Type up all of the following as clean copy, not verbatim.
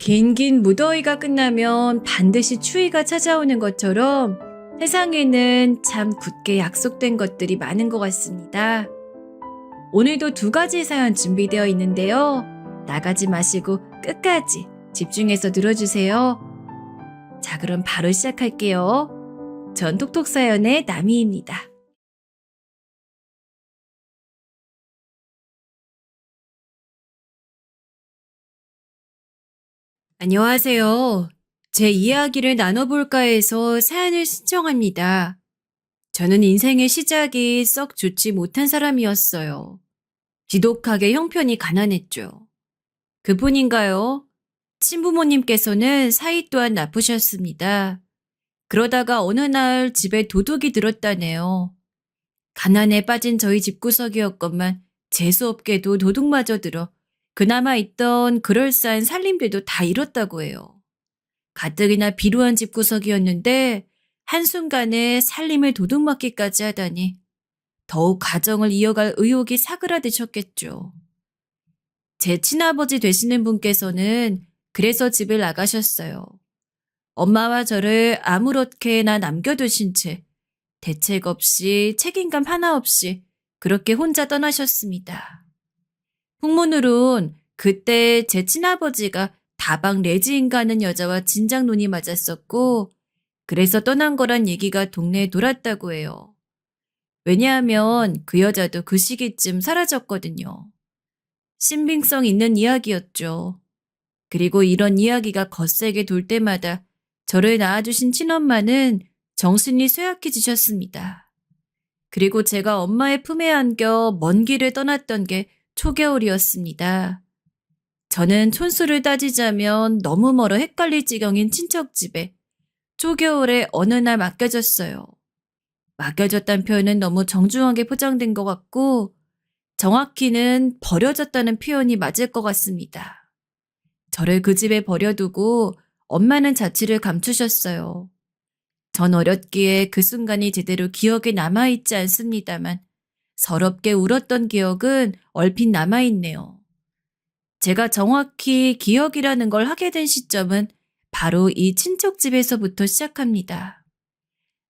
긴긴 무더위가 끝나면 반드시 추위가 찾아오는 것처럼 세상에는 참 굳게 약속된 것들이 많은 것 같습니다. 오늘도 두 가지 사연 준비되어 있는데요. 나가지 마시고 끝까지 집중해서 들어주세요. 자, 그럼 바로 시작할게요. 전 톡톡사연의 나미입니다. 안녕하세요. 제 이야기를 나눠볼까 해서 사연을 신청합니다. 저는 인생의 시작이 썩 좋지 못한 사람이었어요. 지독하게 형편이 가난했죠. 그뿐인가요? 친부모님께서는 사이 또한 나쁘셨습니다. 그러다가 어느 날 집에 도둑이 들었다네요. 가난에 빠진 저희 집구석이었건만 재수없게도 도둑마저 들어 그나마 있던 그럴싸한 살림들도 다 잃었다고 해요. 가뜩이나 비루한 집구석이었는데 한순간에 살림을 도둑맞기까지 하다니 더욱 가정을 이어갈 의욕이 사그라드셨겠죠. 제 친아버지 되시는 분께서는 그래서 집을 나가셨어요. 엄마와 저를 아무렇게나 남겨두신 채 대책 없이 책임감 하나 없이 그렇게 혼자 떠나셨습니다. 풍문으론 그때 제 친아버지가 다방 레지인가는 여자와 진작 눈이 맞았었고 그래서 떠난 거란 얘기가 동네에 돌았다고 해요. 왜냐하면 그 여자도 그 시기쯤 사라졌거든요. 신빙성 있는 이야기였죠. 그리고 이런 이야기가 거세게 돌 때마다 저를 낳아주신 친엄마는 정신이 쇠약해지셨습니다. 그리고 제가 엄마의 품에 안겨 먼 길을 떠났던 게 초겨울이었습니다. 저는 촌수를 따지자면 너무 멀어 헷갈릴 지경인 친척집에 초겨울에 어느 날 맡겨졌어요. 맡겨졌다는 표현은 너무 정중하게 포장된 것 같고 정확히는 버려졌다는 표현이 맞을 것 같습니다. 저를 그 집에 버려두고 엄마는 자취를 감추셨어요. 전 어렸기에 그 순간이 제대로 기억에 남아있지 않습니다만 서럽게 울었던 기억은 얼핏 남아있네요. 제가 정확히 기억이라는 걸 하게 된 시점은 바로 이 친척집에서부터 시작합니다.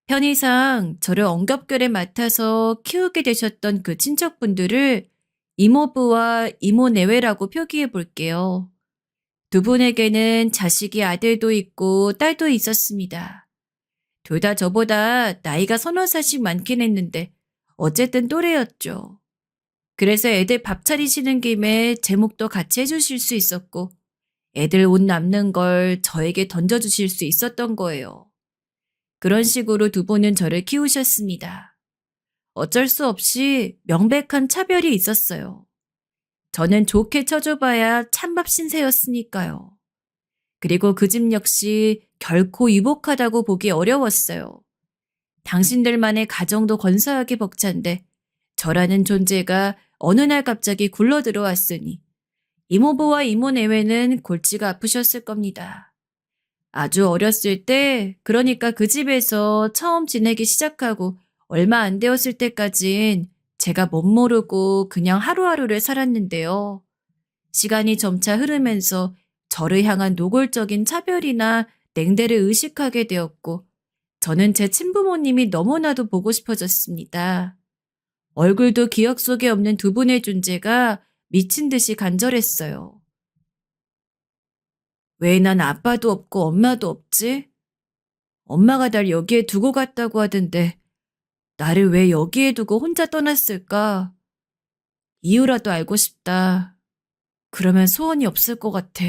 편의상 저를 엉겹결에 맡아서 키우게 되셨던 그 친척분들을 이모부와 이모내외라고 표기해 볼게요. 두 분에게는 자식이 아들도 있고 딸도 있었습니다. 둘 다 저보다 나이가 서너 살씩 많긴 했는데 어쨌든 또래였죠. 그래서 애들 밥 차리시는 김에 제 몫도 같이 해주실 수 있었고 애들 옷 남는 걸 저에게 던져주실 수 있었던 거예요. 그런 식으로 두 분은 저를 키우셨습니다. 어쩔 수 없이 명백한 차별이 있었어요. 저는 좋게 쳐줘봐야 찬밥 신세였으니까요. 그리고 그 집 역시 결코 유복하다고 보기 어려웠어요. 당신들만의 가정도 건사하게 벅찬데 저라는 존재가 어느 날 갑자기 굴러 들어왔으니 이모부와 이모내외는 골치가 아프셨을 겁니다. 아주 어렸을 때, 그러니까 그 집에서 처음 지내기 시작하고 얼마 안 되었을 때까진 제가 못 모르고 그냥 하루하루를 살았는데요. 시간이 점차 흐르면서 저를 향한 노골적인 차별이나 냉대를 의식하게 되었고 저는 제 친부모님이 너무나도 보고 싶어졌습니다. 얼굴도 기억 속에 없는 두 분의 존재가 미친 듯이 간절했어요. 왜 난 아빠도 없고 엄마도 없지? 엄마가 날 여기에 두고 갔다고 하던데 나를 왜 여기에 두고 혼자 떠났을까? 이유라도 알고 싶다. 그러면 소원이 없을 것 같아.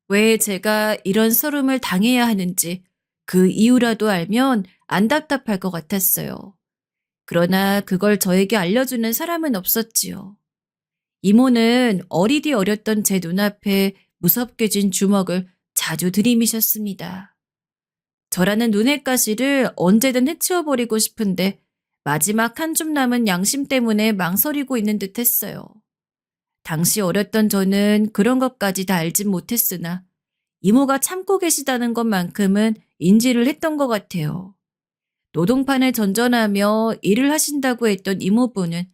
왜 제가 이런 서름을 당해야 하는지 그 이유라도 알면 안 답답할 것 같았어요. 그러나 그걸 저에게 알려주는 사람은 없었지요. 이모는 어리디 어렸던 제 눈앞에 무섭게 쥔 주먹을 자주 들이미셨습니다. 저라는 눈의 가시를 언제든 해치워버리고 싶은데 마지막 한 줌 남은 양심 때문에 망설이고 있는 듯 했어요. 당시 어렸던 저는 그런 것까지 다 알진 못했으나 이모가 참고 계시다는 것만큼은 인지를 했던 것 같아요. 노동판을 전전하며 일을 하신다고 했던 이모부는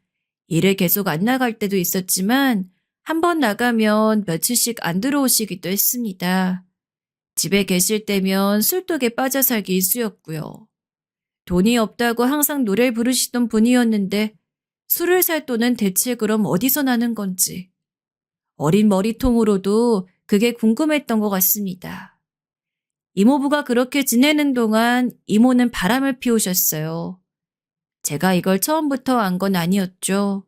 일에 계속 안 나갈 때도 있었지만 한 번 나가면 며칠씩 안 들어오시기도 했습니다. 집에 계실 때면 술독에 빠져 살기 일쑤였고요. 돈이 없다고 항상 노래 부르시던 분이었는데 술을 살 돈은 대체 그럼 어디서 나는 건지. 어린 머리통으로도 그게 궁금했던 것 같습니다. 이모부가 그렇게 지내는 동안 이모는 바람을 피우셨어요. 제가 이걸 처음부터 안 건 아니었죠.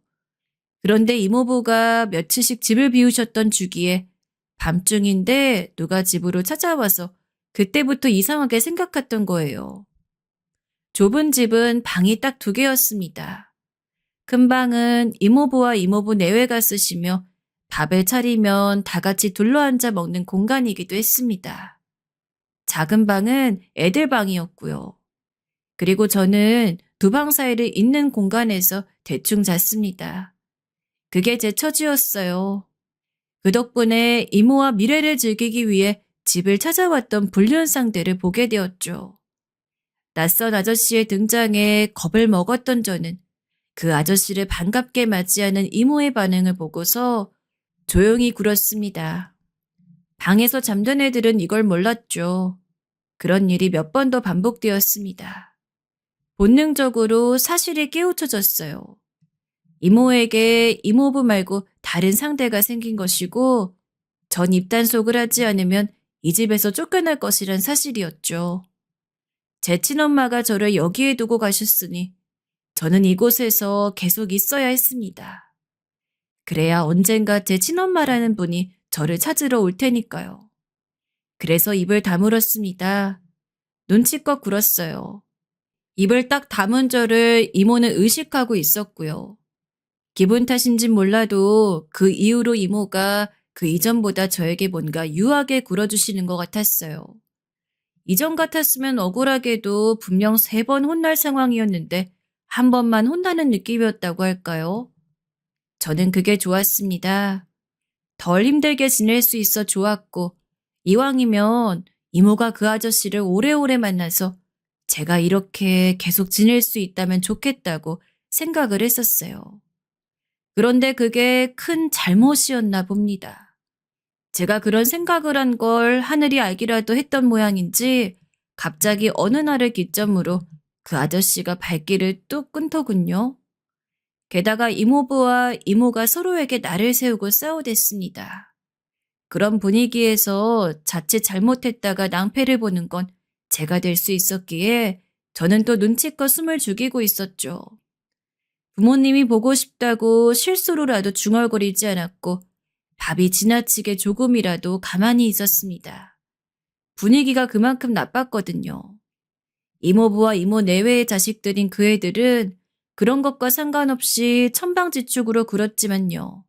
그런데 이모부가 며칠씩 집을 비우셨던 주기에 밤중인데 누가 집으로 찾아와서 그때부터 이상하게 생각했던 거예요. 좁은 집은 방이 딱 2개였습니다. 큰 방은 이모부와 이모부 내외가 쓰시며 밥을 차리면 다 같이 둘러앉아 먹는 공간이기도 했습니다. 작은 방은 애들 방이었고요. 그리고 저는 2방 사이를 잇는 공간에서 대충 잤습니다. 그게 제 처지였어요. 그 덕분에 이모와 미래를 즐기기 위해 집을 찾아왔던 불륜상대를 보게 되었죠. 낯선 아저씨의 등장에 겁을 먹었던 저는 그 아저씨를 반갑게 맞이하는 이모의 반응을 보고서 조용히 굴었습니다. 방에서 잠든 애들은 이걸 몰랐죠. 그런 일이 몇 번 더 반복되었습니다. 본능적으로 사실이 깨우쳐졌어요. 이모에게 이모부 말고 다른 상대가 생긴 것이고 전 입단속을 하지 않으면 이 집에서 쫓겨날 것이란 사실이었죠. 제 친엄마가 저를 여기에 두고 가셨으니 저는 이곳에서 계속 있어야 했습니다. 그래야 언젠가 제 친엄마라는 분이 저를 찾으러 올 테니까요. 그래서 입을 다물었습니다. 눈치껏 굴었어요. 입을 딱 다문 저를 이모는 의식하고 있었고요. 기분 탓인진 몰라도 그 이후로 이모가 그 이전보다 저에게 뭔가 유하게 굴어주시는 것 같았어요. 이전 같았으면 억울하게도 분명 3번 혼날 상황이었는데 한 번만 혼나는 느낌이었다고 할까요? 저는 그게 좋았습니다. 덜 힘들게 지낼 수 있어 좋았고 이왕이면 이모가 그 아저씨를 오래오래 만나서 제가 이렇게 계속 지낼 수 있다면 좋겠다고 생각을 했었어요. 그런데 그게 큰 잘못이었나 봅니다. 제가 그런 생각을 한 걸 하늘이 알기라도 했던 모양인지 갑자기 어느 날을 기점으로 그 아저씨가 발길을 뚝 끊더군요. 게다가 이모부와 이모가 서로에게 날을 세우고 싸우댔습니다. 그런 분위기에서 자칫 잘못했다가 낭패를 보는 건 제가 될 수 있었기에 저는 또 눈치껏 숨을 죽이고 있었죠. 부모님이 보고 싶다고 실수로라도 중얼거리지 않았고 밥이 지나치게 조금이라도 가만히 있었습니다. 분위기가 그만큼 나빴거든요. 이모부와 이모 내외의 자식들인 그 애들은 그런 것과 상관없이 천방지축으로 굴었지만요.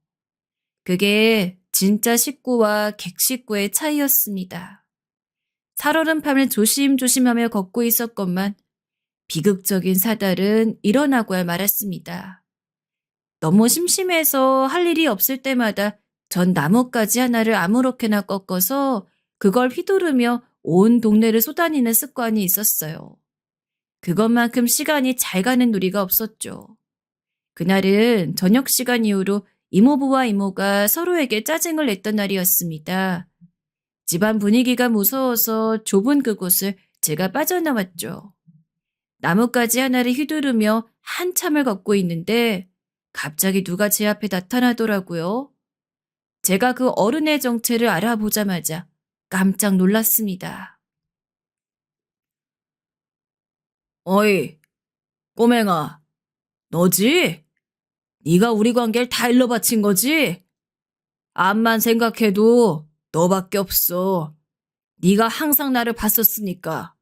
그게 진짜 식구와 객식구의 차이였습니다. 살얼음 밤을 조심조심하며 걷고 있었건만 비극적인 사달은 일어나고야 말았습니다. 너무 심심해서 할 일이 없을 때마다 전 나뭇가지 하나를 아무렇게나 꺾어서 그걸 휘두르며 온 동네를 쏘다니는 습관이 있었어요. 그것만큼 시간이 잘 가는 놀이가 없었죠. 그날은 저녁 시간 이후로 이모부와 이모가 서로에게 짜증을 냈던 날이었습니다. 집안 분위기가 무서워서 좁은 그곳을 제가 빠져나왔죠. 나뭇가지 하나를 휘두르며 한참을 걷고 있는데 갑자기 누가 제 앞에 나타나더라고요. 제가 그 어른의 정체를 알아보자마자 깜짝 놀랐습니다. 어이, 꼬맹아, 너지? 네가 우리 관계를 다 일러 바친 거지? 암만 생각해도 너밖에 없어. 네가 항상 나를 봤었으니까.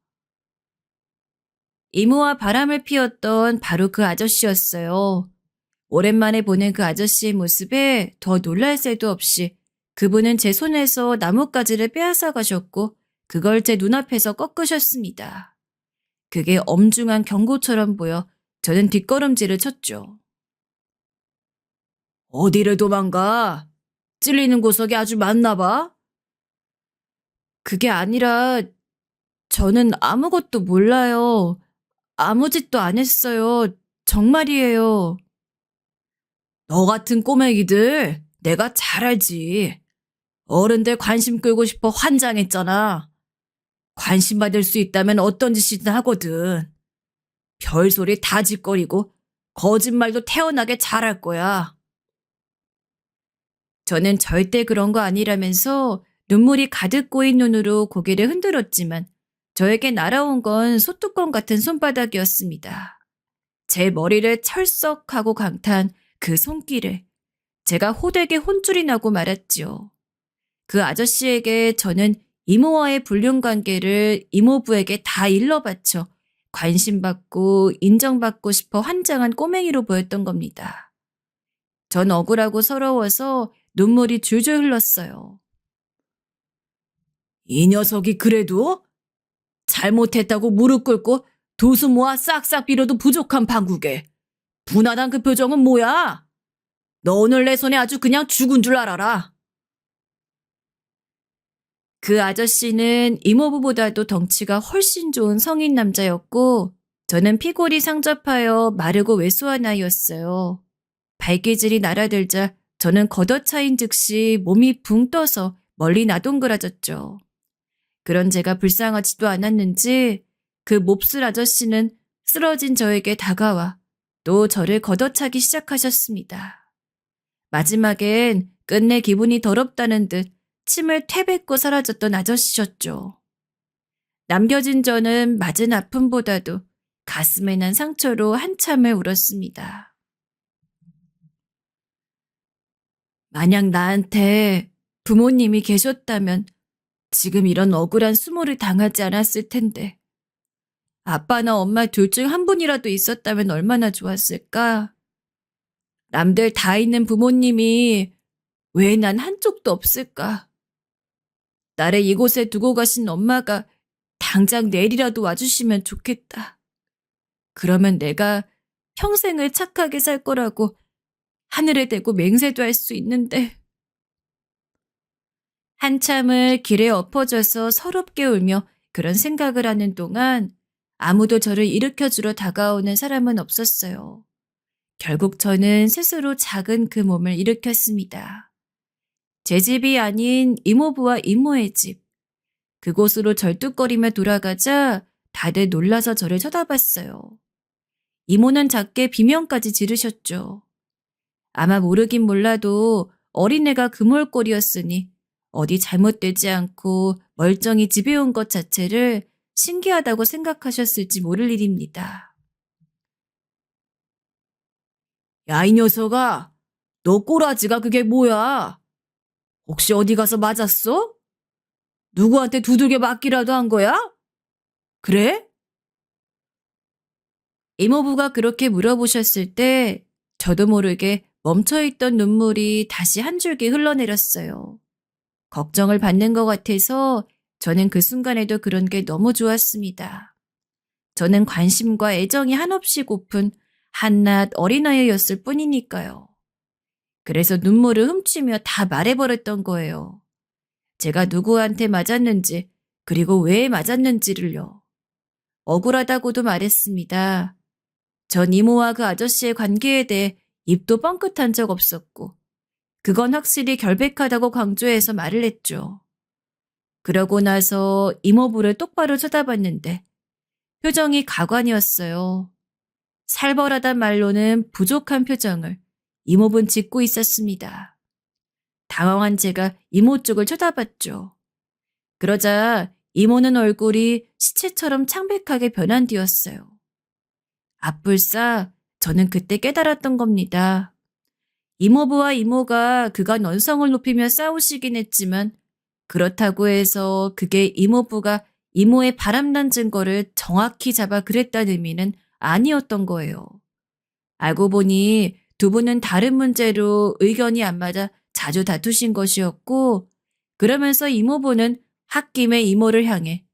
이모와 바람을 피웠던 바로 그 아저씨였어요. 오랜만에 보는 그 아저씨의 모습에 더 놀랄 새도 없이 그분은 제 손에서 나뭇가지를 빼앗아 가셨고 그걸 제 눈앞에서 꺾으셨습니다. 그게 엄중한 경고처럼 보여 저는 뒷걸음질을 쳤죠. 어디를 도망가? 찔리는 구석이 아주 많나 봐? 그게 아니라 저는 아무것도 몰라요. 아무 짓도 안 했어요. 정말이에요. 너 같은 꼬맹이들 내가 잘 알지. 어른들 관심 끌고 싶어 환장했잖아. 관심 받을 수 있다면 어떤 짓이든 하거든. 별소리 다 짓거리고 거짓말도 태어나게 잘할 거야. 저는 절대 그런 거 아니라면서 눈물이 가득 고인 눈으로 고개를 흔들었지만 저에게 날아온 건 소뚜껑 같은 손바닥이었습니다. 제 머리를 철썩하고 강타한 그 손길에 제가 호되게 혼쭐이 나고 말았지요. 그 아저씨에게 저는 이모와의 불륜관계를 이모부에게 다 일러바쳐 관심받고 인정받고 싶어 환장한 꼬맹이로 보였던 겁니다. 전 억울하고 서러워서 눈물이 줄줄 흘렀어요. 이 녀석이 그래도 잘못했다고 무릎 꿇고 두 수 모아 싹싹 빌어도 부족한 방국에 분하단 그 표정은 뭐야? 너 오늘 내 손에 아주 그냥 죽은 줄 알아라. 그 아저씨는 이모부보다도 덩치가 훨씬 좋은 성인 남자였고 저는 피골이 상접하여 마르고 왜소한 아이였어요. 발기질이 날아들자 저는 걷어차인 즉시 몸이 붕 떠서 멀리 나동그라졌죠. 그런 제가 불쌍하지도 않았는지 그 몹쓸 아저씨는 쓰러진 저에게 다가와 또 저를 걷어차기 시작하셨습니다. 마지막엔 끝내 기분이 더럽다는 듯 침을 퇴뱉고 사라졌던 아저씨셨죠. 남겨진 저는 맞은 아픔보다도 가슴에 난 상처로 한참을 울었습니다. 만약 나한테 부모님이 계셨다면 지금 이런 억울한 수모를 당하지 않았을 텐데 아빠나 엄마 둘 중 한 분이라도 있었다면 얼마나 좋았을까? 남들 다 있는 부모님이 왜 난 한쪽도 없을까? 나를 이곳에 두고 가신 엄마가 당장 내일이라도 와주시면 좋겠다. 그러면 내가 평생을 착하게 살 거라고 하늘에 대고 맹세도 할 수 있는데. 한참을 길에 엎어져서 서럽게 울며 그런 생각을 하는 동안 아무도 저를 일으켜주러 다가오는 사람은 없었어요. 결국 저는 스스로 작은 그 몸을 일으켰습니다. 제 집이 아닌 이모부와 이모의 집. 그곳으로 절뚝거리며 돌아가자 다들 놀라서 저를 쳐다봤어요. 이모는 작게 비명까지 지르셨죠. 아마 모르긴 몰라도 어린애가 그물꼴이었으니 어디 잘못되지 않고 멀쩡히 집에 온 것 자체를 신기하다고 생각하셨을지 모를 일입니다. 야, 이 녀석아, 너 꼬라지가 그게 뭐야? 혹시 어디 가서 맞았어? 누구한테 두들겨 맞기라도 한 거야? 그래? 이모부가 그렇게 물어보셨을 때 저도 모르게 멈춰있던 눈물이 다시 한 줄기 흘러내렸어요. 걱정을 받는 것 같아서 저는 그 순간에도 그런 게 너무 좋았습니다. 저는 관심과 애정이 한없이 고픈 한낱 어린아이였을 뿐이니까요. 그래서 눈물을 훔치며 다 말해버렸던 거예요. 제가 누구한테 맞았는지 그리고 왜 맞았는지를요. 억울하다고도 말했습니다. 전 이모와 그 아저씨의 관계에 대해 입도 뻥끗한 적 없었고 그건 확실히 결백하다고 강조해서 말을 했죠. 그러고 나서 이모부를 똑바로 쳐다봤는데 표정이 가관이었어요. 살벌하단 말로는 부족한 표정을 이모부는 짓고 있었습니다. 당황한 제가 이모 쪽을 쳐다봤죠. 그러자 이모는 얼굴이 시체처럼 창백하게 변한 뒤였어요. 앞불싸 저는 그때 깨달았던 겁니다. 이모부와 이모가 그간 언성을 높이며 싸우시긴 했지만 그렇다고 해서 그게 이모부가 이모의 바람난 증거를 정확히 잡아 그랬다는 의미는 아니었던 거예요. 알고 보니 두 분은 다른 문제로 의견이 안 맞아 자주 다투신 것이었고 그러면서 이모부는 홧김에 이모를 향해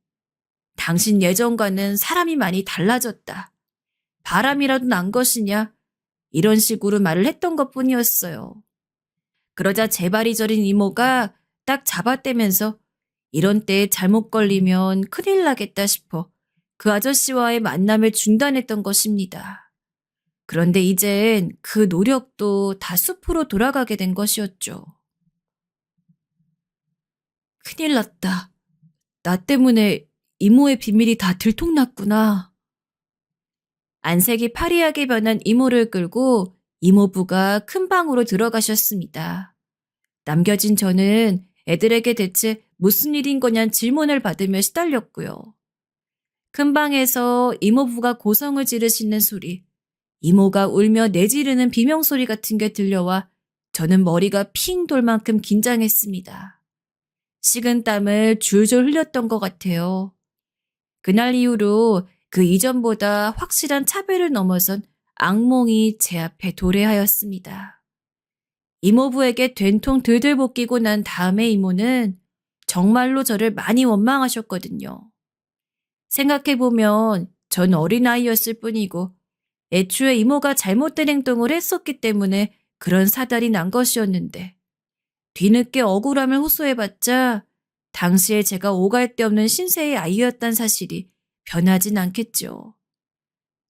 당신 예전과는 사람이 많이 달라졌다. 바람이라도 난 것이냐? 이런 식으로 말을 했던 것뿐이었어요. 그러자 제발이 저린 이모가 딱 잡아떼면서 이런 때에 잘못 걸리면 큰일 나겠다 싶어 그 아저씨와의 만남을 중단했던 것입니다. 그런데 이젠 그 노력도 다 숲으로 돌아가게 된 것이었죠. 큰일 났다. 나 때문에 이모의 비밀이 다 들통났구나. 안색이 파리하게 변한 이모를 끌고 이모부가 큰 방으로 들어가셨습니다. 남겨진 저는 애들에게 대체 무슨 일인 거냐는 질문을 받으며 시달렸고요. 큰 방에서 이모부가 고성을 지르시는 소리, 이모가 울며 내지르는 비명소리 같은 게 들려와 저는 머리가 핑 돌 만큼 긴장했습니다. 식은땀을 줄줄 흘렸던 것 같아요. 그날 이후로 그 이전보다 확실한 차별을 넘어선 악몽이 제 앞에 도래하였습니다. 이모부에게 된통 들들 볶이고 난 다음에 이모는 정말로 저를 많이 원망하셨거든요. 생각해보면 전 어린아이였을 뿐이고 애초에 이모가 잘못된 행동을 했었기 때문에 그런 사달이 난 것이었는데 뒤늦게 억울함을 호소해봤자 당시에 제가 오갈 데 없는 신세의 아이였단 사실이 변하진 않겠죠.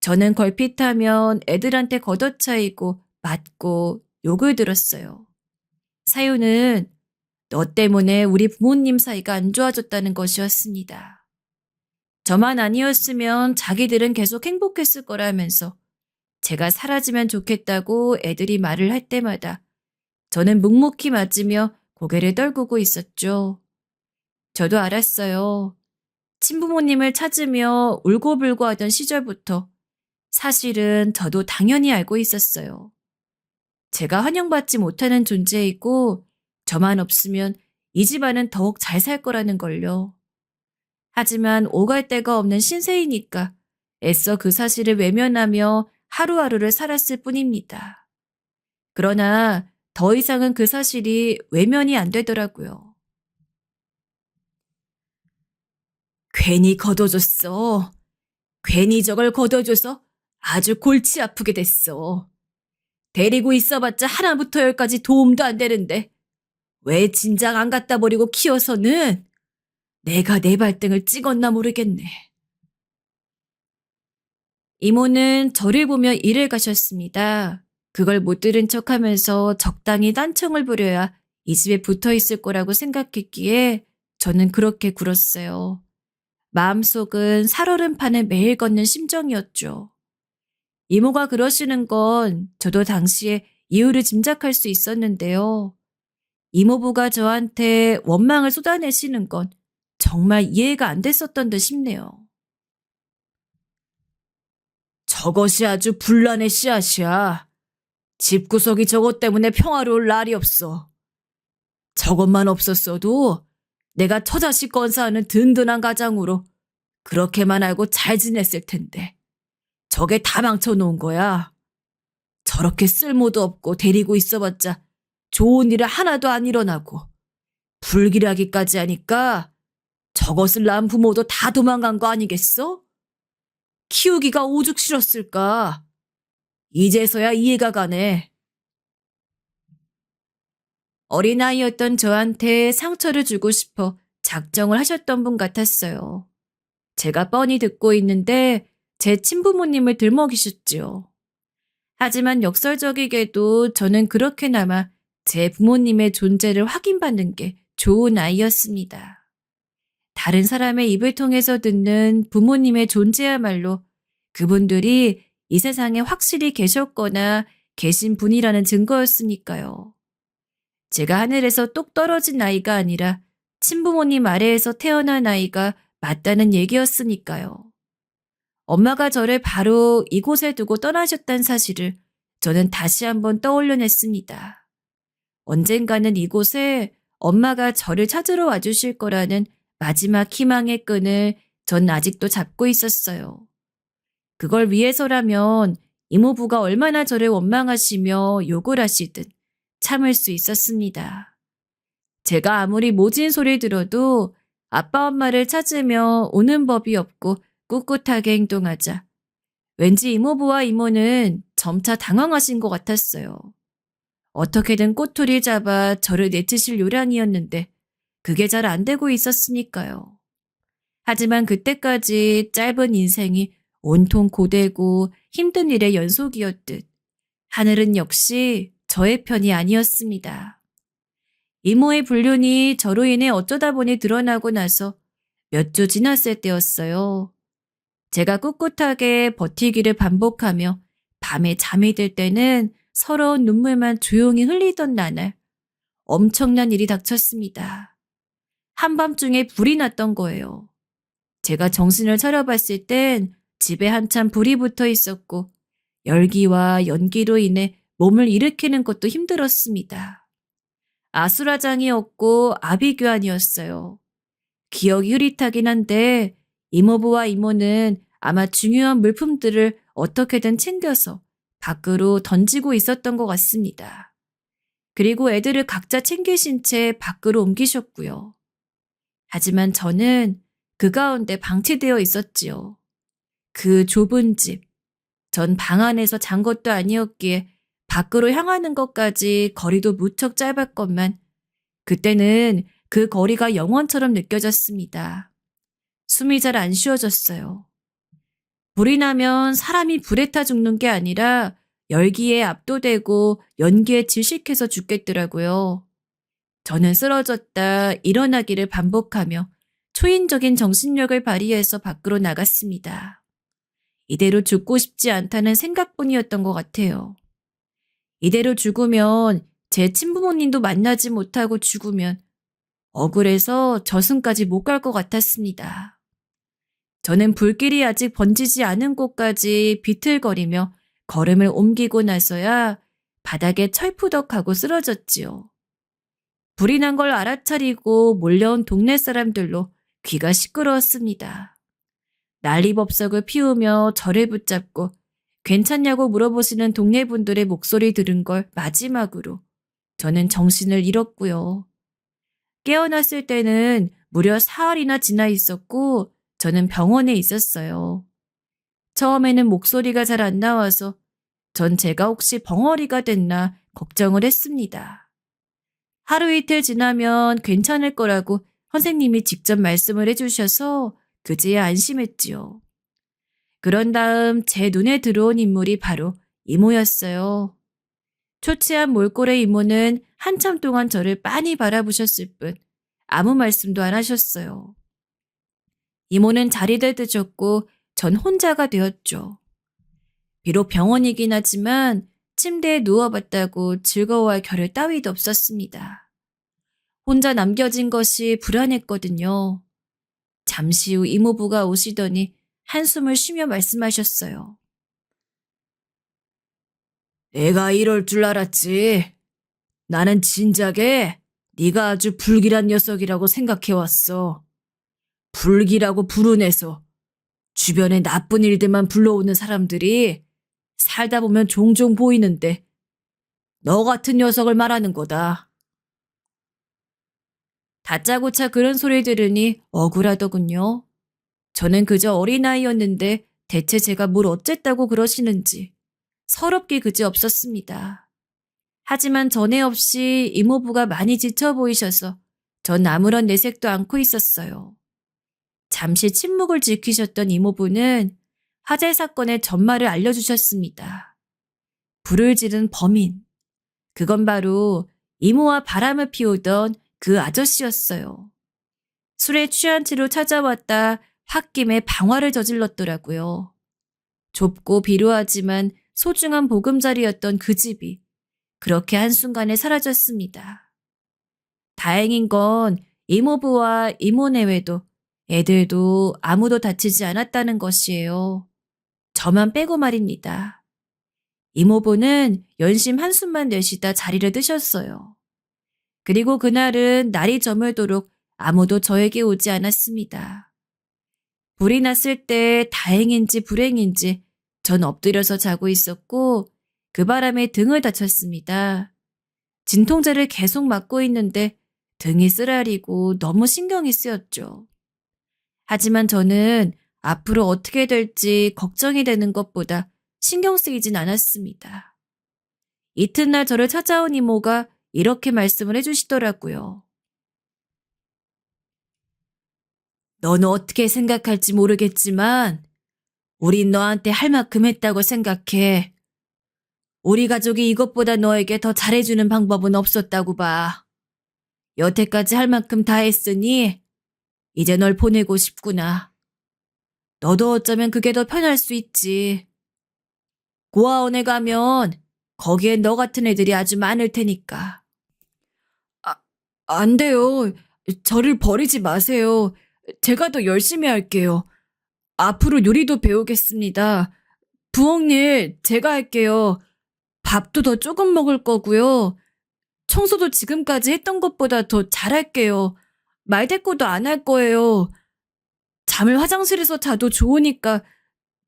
저는 걸핏하면 애들한테 걷어차이고 맞고 욕을 들었어요. 사유는 너 때문에 우리 부모님 사이가 안 좋아졌다는 것이었습니다. 저만 아니었으면 자기들은 계속 행복했을 거라면서 제가 사라지면 좋겠다고 애들이 말을 할 때마다 저는 묵묵히 맞으며 고개를 떨구고 있었죠. 저도 알았어요. 친부모님을 찾으며 울고불고 하던 시절부터 사실은 저도 당연히 알고 있었어요. 제가 환영받지 못하는 존재이고 저만 없으면 이 집안은 더욱 잘 살 거라는 걸요. 하지만 오갈 데가 없는 신세이니까 애써 그 사실을 외면하며 하루하루를 살았을 뿐입니다. 그러나 더 이상은 그 사실이 외면이 안 되더라고요. 괜히 걷어줬어. 괜히 저걸 걷어줘서 아주 골치 아프게 됐어. 데리고 있어봤자 하나부터 열까지 도움도 안 되는데 왜 진작 안 갖다 버리고 키워서는 내가 내 발등을 찍었나 모르겠네. 이모는 저를 보며 일을 가셨습니다. 그걸 못 들은 척하면서 적당히 딴청을 부려야 이 집에 붙어 있을 거라고 생각했기에 저는 그렇게 굴었어요. 마음속은 살얼음판을 매일 걷는 심정이었죠. 이모가 그러시는 건 저도 당시에 이유를 짐작할 수 있었는데요. 이모부가 저한테 원망을 쏟아내시는 건 정말 이해가 안 됐었던 듯 싶네요. 저것이 아주 분란의 씨앗이야. 집구석이 저것 때문에 평화로울 날이 없어. 저것만 없었어도 내가 처자식 건사하는 든든한 가장으로 그렇게만 알고 잘 지냈을 텐데. 저게 다 망쳐놓은 거야. 저렇게 쓸모도 없고 데리고 있어봤자 좋은 일이 하나도 안 일어나고 불길하기까지 하니까 저것을 낳은 부모도 다 도망간 거 아니겠어? 키우기가 오죽 싫었을까? 이제서야 이해가 가네. 어린아이였던 저한테 상처를 주고 싶어 작정을 하셨던 분 같았어요. 제가 뻔히 듣고 있는데 제 친부모님을 들먹이셨지요. 하지만 역설적이게도 저는 그렇게나마 제 부모님의 존재를 확인받는 게 좋은 아이였습니다. 다른 사람의 입을 통해서 듣는 부모님의 존재야말로 그분들이 이 세상에 확실히 계셨거나 계신 분이라는 증거였으니까요. 제가 하늘에서 똑 떨어진 아이가 아니라 친부모님 아래에서 태어난 아이가 맞다는 얘기였으니까요. 엄마가 저를 바로 이곳에 두고 떠나셨다는 사실을 저는 다시 한번 떠올려냈습니다. 언젠가는 이곳에 엄마가 저를 찾으러 와주실 거라는 마지막 희망의 끈을 전 아직도 잡고 있었어요. 그걸 위해서라면 이모부가 얼마나 저를 원망하시며 욕을 하시든 참을 수 있었습니다. 제가 아무리 모진 소리를 들어도 아빠 엄마를 찾으며 오는 법이 없고 꿋꿋하게 행동하자. 왠지 이모부와 이모는 점차 당황하신 것 같았어요. 어떻게든 꼬투리 잡아 저를 내치실 요량이었는데 그게 잘 안 되고 있었으니까요. 하지만 그때까지 짧은 인생이 온통 고되고 힘든 일의 연속이었듯 하늘은 역시 저의 편이 아니었습니다. 이모의 불륜이 저로 인해 어쩌다 보니 드러나고 나서 몇 주 지났을 때였어요. 제가 꿋꿋하게 버티기를 반복하며 밤에 잠이 들 때는 서러운 눈물만 조용히 흘리던 나날 엄청난 일이 닥쳤습니다. 한밤중에 불이 났던 거예요. 제가 정신을 차려봤을 땐 집에 한참 불이 붙어 있었고 열기와 연기로 인해 몸을 일으키는 것도 힘들었습니다. 아수라장이었고 아비규환이었어요. 기억이 흐릿하긴 한데 이모부와 이모는 아마 중요한 물품들을 어떻게든 챙겨서 밖으로 던지고 있었던 것 같습니다. 그리고 애들을 각자 챙기신 채 밖으로 옮기셨고요. 하지만 저는 그 가운데 방치되어 있었지요. 그 좁은 집, 전 방 안에서 잔 것도 아니었기에 밖으로 향하는 것까지 거리도 무척 짧았건만 그때는 그 거리가 영원처럼 느껴졌습니다. 숨이 잘 안 쉬어졌어요. 불이 나면 사람이 불에 타 죽는 게 아니라 열기에 압도되고 연기에 질식해서 죽겠더라고요. 저는 쓰러졌다 일어나기를 반복하며 초인적인 정신력을 발휘해서 밖으로 나갔습니다. 이대로 죽고 싶지 않다는 생각뿐이었던 것 같아요. 이대로 죽으면 제 친부모님도 만나지 못하고 죽으면 억울해서 저승까지 못 갈 것 같았습니다. 저는 불길이 아직 번지지 않은 곳까지 비틀거리며 걸음을 옮기고 나서야 바닥에 철푸덕하고 쓰러졌지요. 불이 난 걸 알아차리고 몰려온 동네 사람들로 귀가 시끄러웠습니다. 난리법석을 피우며 저를 붙잡고 괜찮냐고 물어보시는 동네 분들의 목소리 들은 걸 마지막으로 저는 정신을 잃었고요. 깨어났을 때는 무려 사흘이나 지나 있었고 저는 병원에 있었어요. 처음에는 목소리가 잘 안 나와서 전 제가 혹시 벙어리가 됐나 걱정을 했습니다. 하루 이틀 지나면 괜찮을 거라고 선생님이 직접 말씀을 해주셔서 그제야 안심했지요. 그런 다음 제 눈에 들어온 인물이 바로 이모였어요. 초췌한 몰골의 이모는 한참 동안 저를 빤히 바라보셨을 뿐 아무 말씀도 안 하셨어요. 이모는 자리를 드셨고 전 혼자가 되었죠. 비록 병원이긴 하지만 침대에 누워봤다고 즐거워할 겨를 따위도 없었습니다. 혼자 남겨진 것이 불안했거든요. 잠시 후 이모부가 오시더니 한숨을 쉬며 말씀하셨어요. 내가 이럴 줄 알았지. 나는 진작에 네가 아주 불길한 녀석이라고 생각해왔어. 불길하고 불운해서 주변에 나쁜 일들만 불러오는 사람들이 살다 보면 종종 보이는데 너 같은 녀석을 말하는 거다. 다짜고짜 그런 소리 들으니 억울하더군요. 저는 그저 어린아이였는데 대체 제가 뭘 어쨌다고 그러시는지 서럽게 그지없었습니다. 하지만 전에 없이 이모부가 많이 지쳐 보이셔서 전 아무런 내색도 않고 있었어요. 잠시 침묵을 지키셨던 이모부는 화재 사건의 전말을 알려주셨습니다. 불을 지른 범인, 그건 바로 이모와 바람을 피우던 그 아저씨였어요. 술에 취한 채로 찾아왔다 홧김에 방화를 저질렀더라고요. 좁고 비루하지만 소중한 보금자리였던 그 집이 그렇게 한순간에 사라졌습니다. 다행인 건 이모부와 이모네 외도 애들도 아무도 다치지 않았다는 것이에요. 저만 빼고 말입니다. 이모부는 연심 한숨만 내쉬다 자리를 뜨셨어요. 그리고 그날은 날이 저물도록 아무도 저에게 오지 않았습니다. 불이 났을 때 다행인지 불행인지 전 엎드려서 자고 있었고 그 바람에 등을 다쳤습니다. 진통제를 계속 맞고 있는데 등이 쓰라리고 너무 신경이 쓰였죠. 하지만 저는 앞으로 어떻게 될지 걱정이 되는 것보다 신경 쓰이진 않았습니다. 이튿날 저를 찾아온 이모가 이렇게 말씀을 해주시더라고요. 너는 어떻게 생각할지 모르겠지만 우린 너한테 할 만큼 했다고 생각해. 우리 가족이 이것보다 너에게 더 잘해주는 방법은 없었다고 봐. 여태까지 할 만큼 다 했으니 이제 널 보내고 싶구나. 너도 어쩌면 그게 더 편할 수 있지. 고아원에 가면 거기엔 너 같은 애들이 아주 많을 테니까. 아, 안 돼요. 저를 버리지 마세요. 제가 더 열심히 할게요. 앞으로 요리도 배우겠습니다. 부엌일 제가 할게요. 밥도 더 조금 먹을 거고요. 청소도 지금까지 했던 것보다 더 잘할게요. 말대꾸도 안 할 거예요. 잠을 화장실에서 자도 좋으니까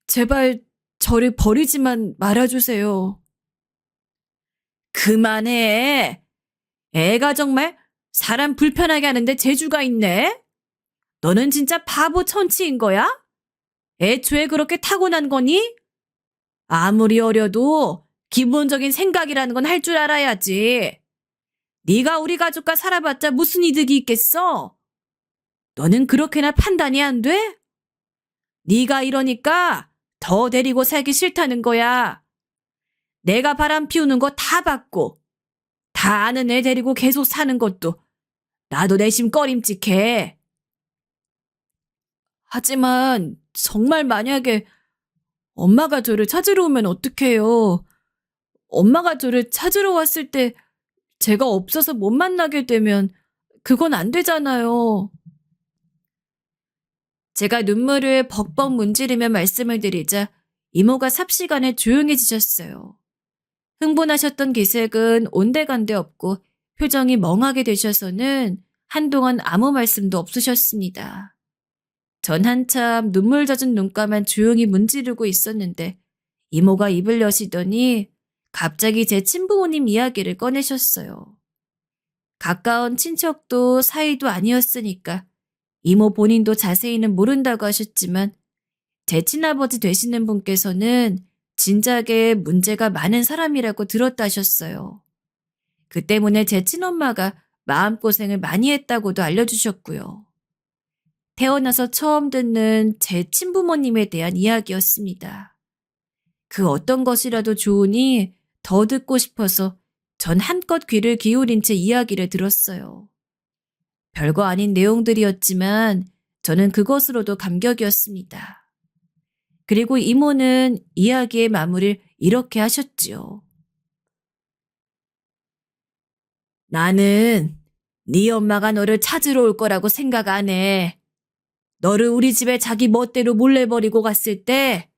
제발 저를 버리지만 말아주세요. 그만해. 애가 정말 사람 불편하게 하는데 재주가 있네? 너는 진짜 바보 천치인 거야? 애초에 그렇게 타고난 거니? 아무리 어려도 기본적인 생각이라는 건 할 줄 알아야지. 네가 우리 가족과 살아봤자 무슨 이득이 있겠어? 너는 그렇게나 판단이 안 돼? 네가 이러니까 더 데리고 살기 싫다는 거야. 내가 바람 피우는 거 다 봤고 다 아는 애 데리고 계속 사는 것도 나도 내심 꺼림칙해. 하지만 정말 만약에 엄마가 저를 찾으러 오면 어떡해요? 엄마가 저를 찾으러 왔을 때 제가 없어서 못 만나게 되면 그건 안 되잖아요. 제가 눈물을 벅벅 문지르며 말씀을 드리자 이모가 삽시간에 조용해지셨어요. 흥분하셨던 기색은 온데간데 없고 표정이 멍하게 되셔서는 한동안 아무 말씀도 없으셨습니다. 전 한참 눈물 젖은 눈가만 조용히 문지르고 있었는데 이모가 입을 여시더니 갑자기 제 친부모님 이야기를 꺼내셨어요. 가까운 친척도 사이도 아니었으니까 이모 본인도 자세히는 모른다고 하셨지만 제 친아버지 되시는 분께서는 진작에 문제가 많은 사람이라고 들었다 하셨어요. 그 때문에 제 친엄마가 마음고생을 많이 했다고도 알려주셨고요. 태어나서 처음 듣는 제 친부모님에 대한 이야기였습니다. 그 어떤 것이라도 좋으니 더 듣고 싶어서 전 한껏 귀를 기울인 채 이야기를 들었어요. 별거 아닌 내용들이었지만 저는 그것으로도 감격이었습니다. 그리고 이모는 이야기의 마무리를 이렇게 하셨지요. 나는 네 엄마가 너를 찾으러 올 거라고 생각 안 해. 너를 우리 집에 자기 멋대로 몰래 버리고 갔을 때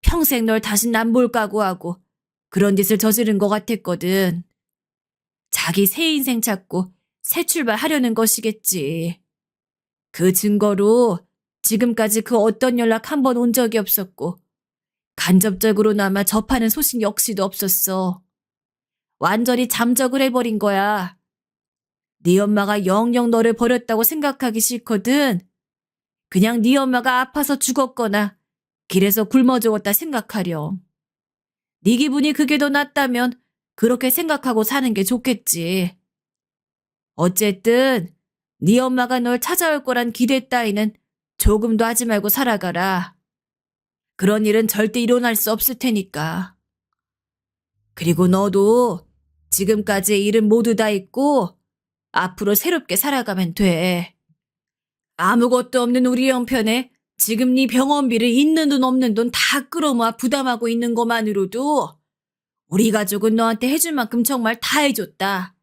평생 널 다신 안 볼 각오하고 그런 짓을 저지른 것 같았거든. 자기 새 인생 찾고 새 출발하려는 것이겠지. 그 증거로 지금까지 그 어떤 연락 한 번 온 적이 없었고 간접적으로나마 접하는 소식 역시도 없었어. 완전히 잠적을 해버린 거야. 네 엄마가 영영 너를 버렸다고 생각하기 싫거든. 그냥 네 엄마가 아파서 죽었거나 길에서 굶어 죽었다 생각하렴. 네 기분이 그게 더 낫다면 그렇게 생각하고 사는 게 좋겠지. 어쨌든 네 엄마가 널 찾아올 거란 기대 따위는 조금도 하지 말고 살아가라. 그런 일은 절대 일어날 수 없을 테니까. 그리고 너도 지금까지의 일은 모두 다 잊고 앞으로 새롭게 살아가면 돼. 아무것도 없는 우리 형편에 지금 네 병원비를 있는 돈 없는 돈 다 끌어모아 부담하고 있는 것만으로도 우리 가족은 너한테 해줄 만큼 정말 다 해줬다.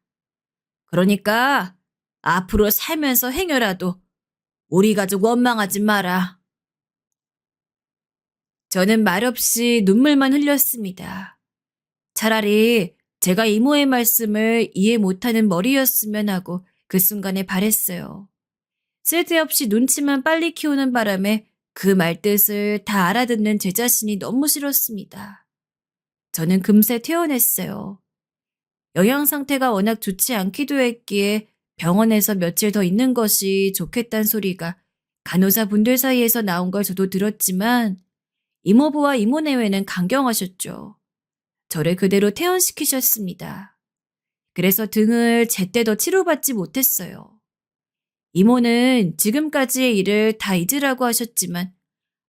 그러니까 앞으로 살면서 행여라도 우리 가족 원망하지 마라. 저는 말없이 눈물만 흘렸습니다. 차라리 제가 이모의 말씀을 이해 못하는 머리였으면 하고 그 순간에 바랬어요. 쓸데없이 눈치만 빨리 키우는 바람에 그 말뜻을 다 알아듣는 제 자신이 너무 싫었습니다. 저는 금세 퇴원했어요. 영양 상태가 워낙 좋지 않기도 했기에 병원에서 며칠 더 있는 것이 좋겠다는 소리가 간호사분들 사이에서 나온 걸 저도 들었지만 이모부와 이모내외는 강경하셨죠. 저를 그대로 퇴원시키셨습니다. 그래서 등을 제때 치료받지 못했어요. 이모는 지금까지의 일을 다 잊으라고 하셨지만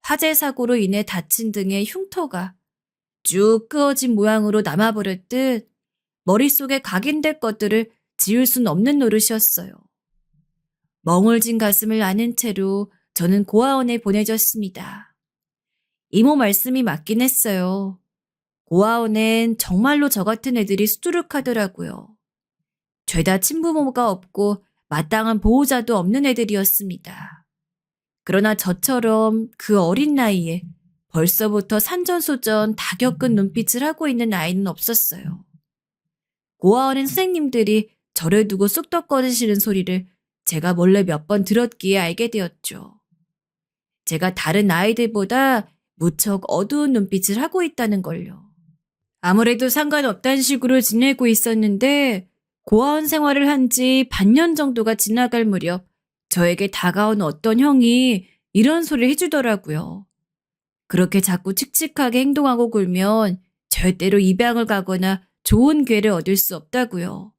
화재 사고로 인해 다친 등의 흉터가 쭉 그어진 모양으로 남아버렸듯 머릿속에 각인될 것들을 지울 순 없는 노릇이었어요. 멍울진 가슴을 아는 채로 저는 고아원에 보내졌습니다. 이모 말씀이 맞긴 했어요. 고아원엔 정말로 저 같은 애들이 수두룩하더라고요. 죄다 친부모가 없고 마땅한 보호자도 없는 애들이었습니다. 그러나 저처럼 그 어린 나이에 벌써부터 산전수전 다 겪은 눈빛을 하고 있는 아이는 없었어요. 고아원엔 선생님들이 저를 두고 쑥덕거리시는 소리를 제가 몰래 몇 번 들었기에 알게 되었죠. 제가 다른 아이들보다 무척 어두운 눈빛을 하고 있다는 걸요. 아무래도 상관없다는 식으로 지내고 있었는데 고아원 생활을 한 지 반년 정도가 지나갈 무렵 저에게 다가온 어떤 형이 이런 소리를 해주더라고요. 그렇게 자꾸 칙칙하게 행동하고 굴면 절대로 입양을 가거나 좋은 기회를 얻을 수 없다고요.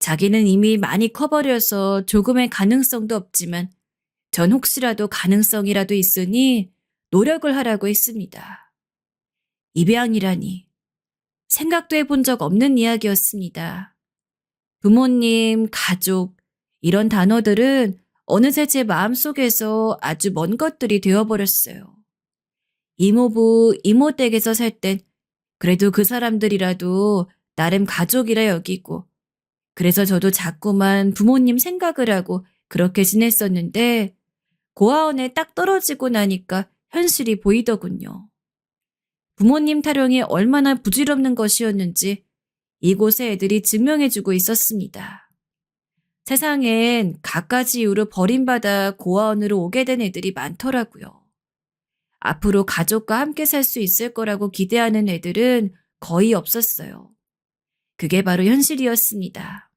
자기는 이미 많이 커버려서 조금의 가능성도 없지만 전 혹시라도 가능성이라도 있으니 노력을 하라고 했습니다. 입양이라니 생각도 해본 적 없는 이야기였습니다. 부모님, 가족 이런 단어들은 어느새 제 마음속에서 아주 먼 것들이 되어버렸어요. 이모부, 이모댁에서 살 땐 그래도 그 사람들이라도 나름 가족이라 여기고 그래서 저도 자꾸만 부모님 생각을 하고 그렇게 지냈었는데 고아원에 딱 떨어지고 나니까 현실이 보이더군요. 부모님 타령이 얼마나 부질없는 것이었는지 이곳의 애들이 증명해주고 있었습니다. 세상엔 갖가지 이유로 버림받아 고아원으로 오게 된 애들이 많더라고요. 앞으로 가족과 함께 살 수 있을 거라고 기대하는 애들은 거의 없었어요. 그게 바로 현실이었습니다.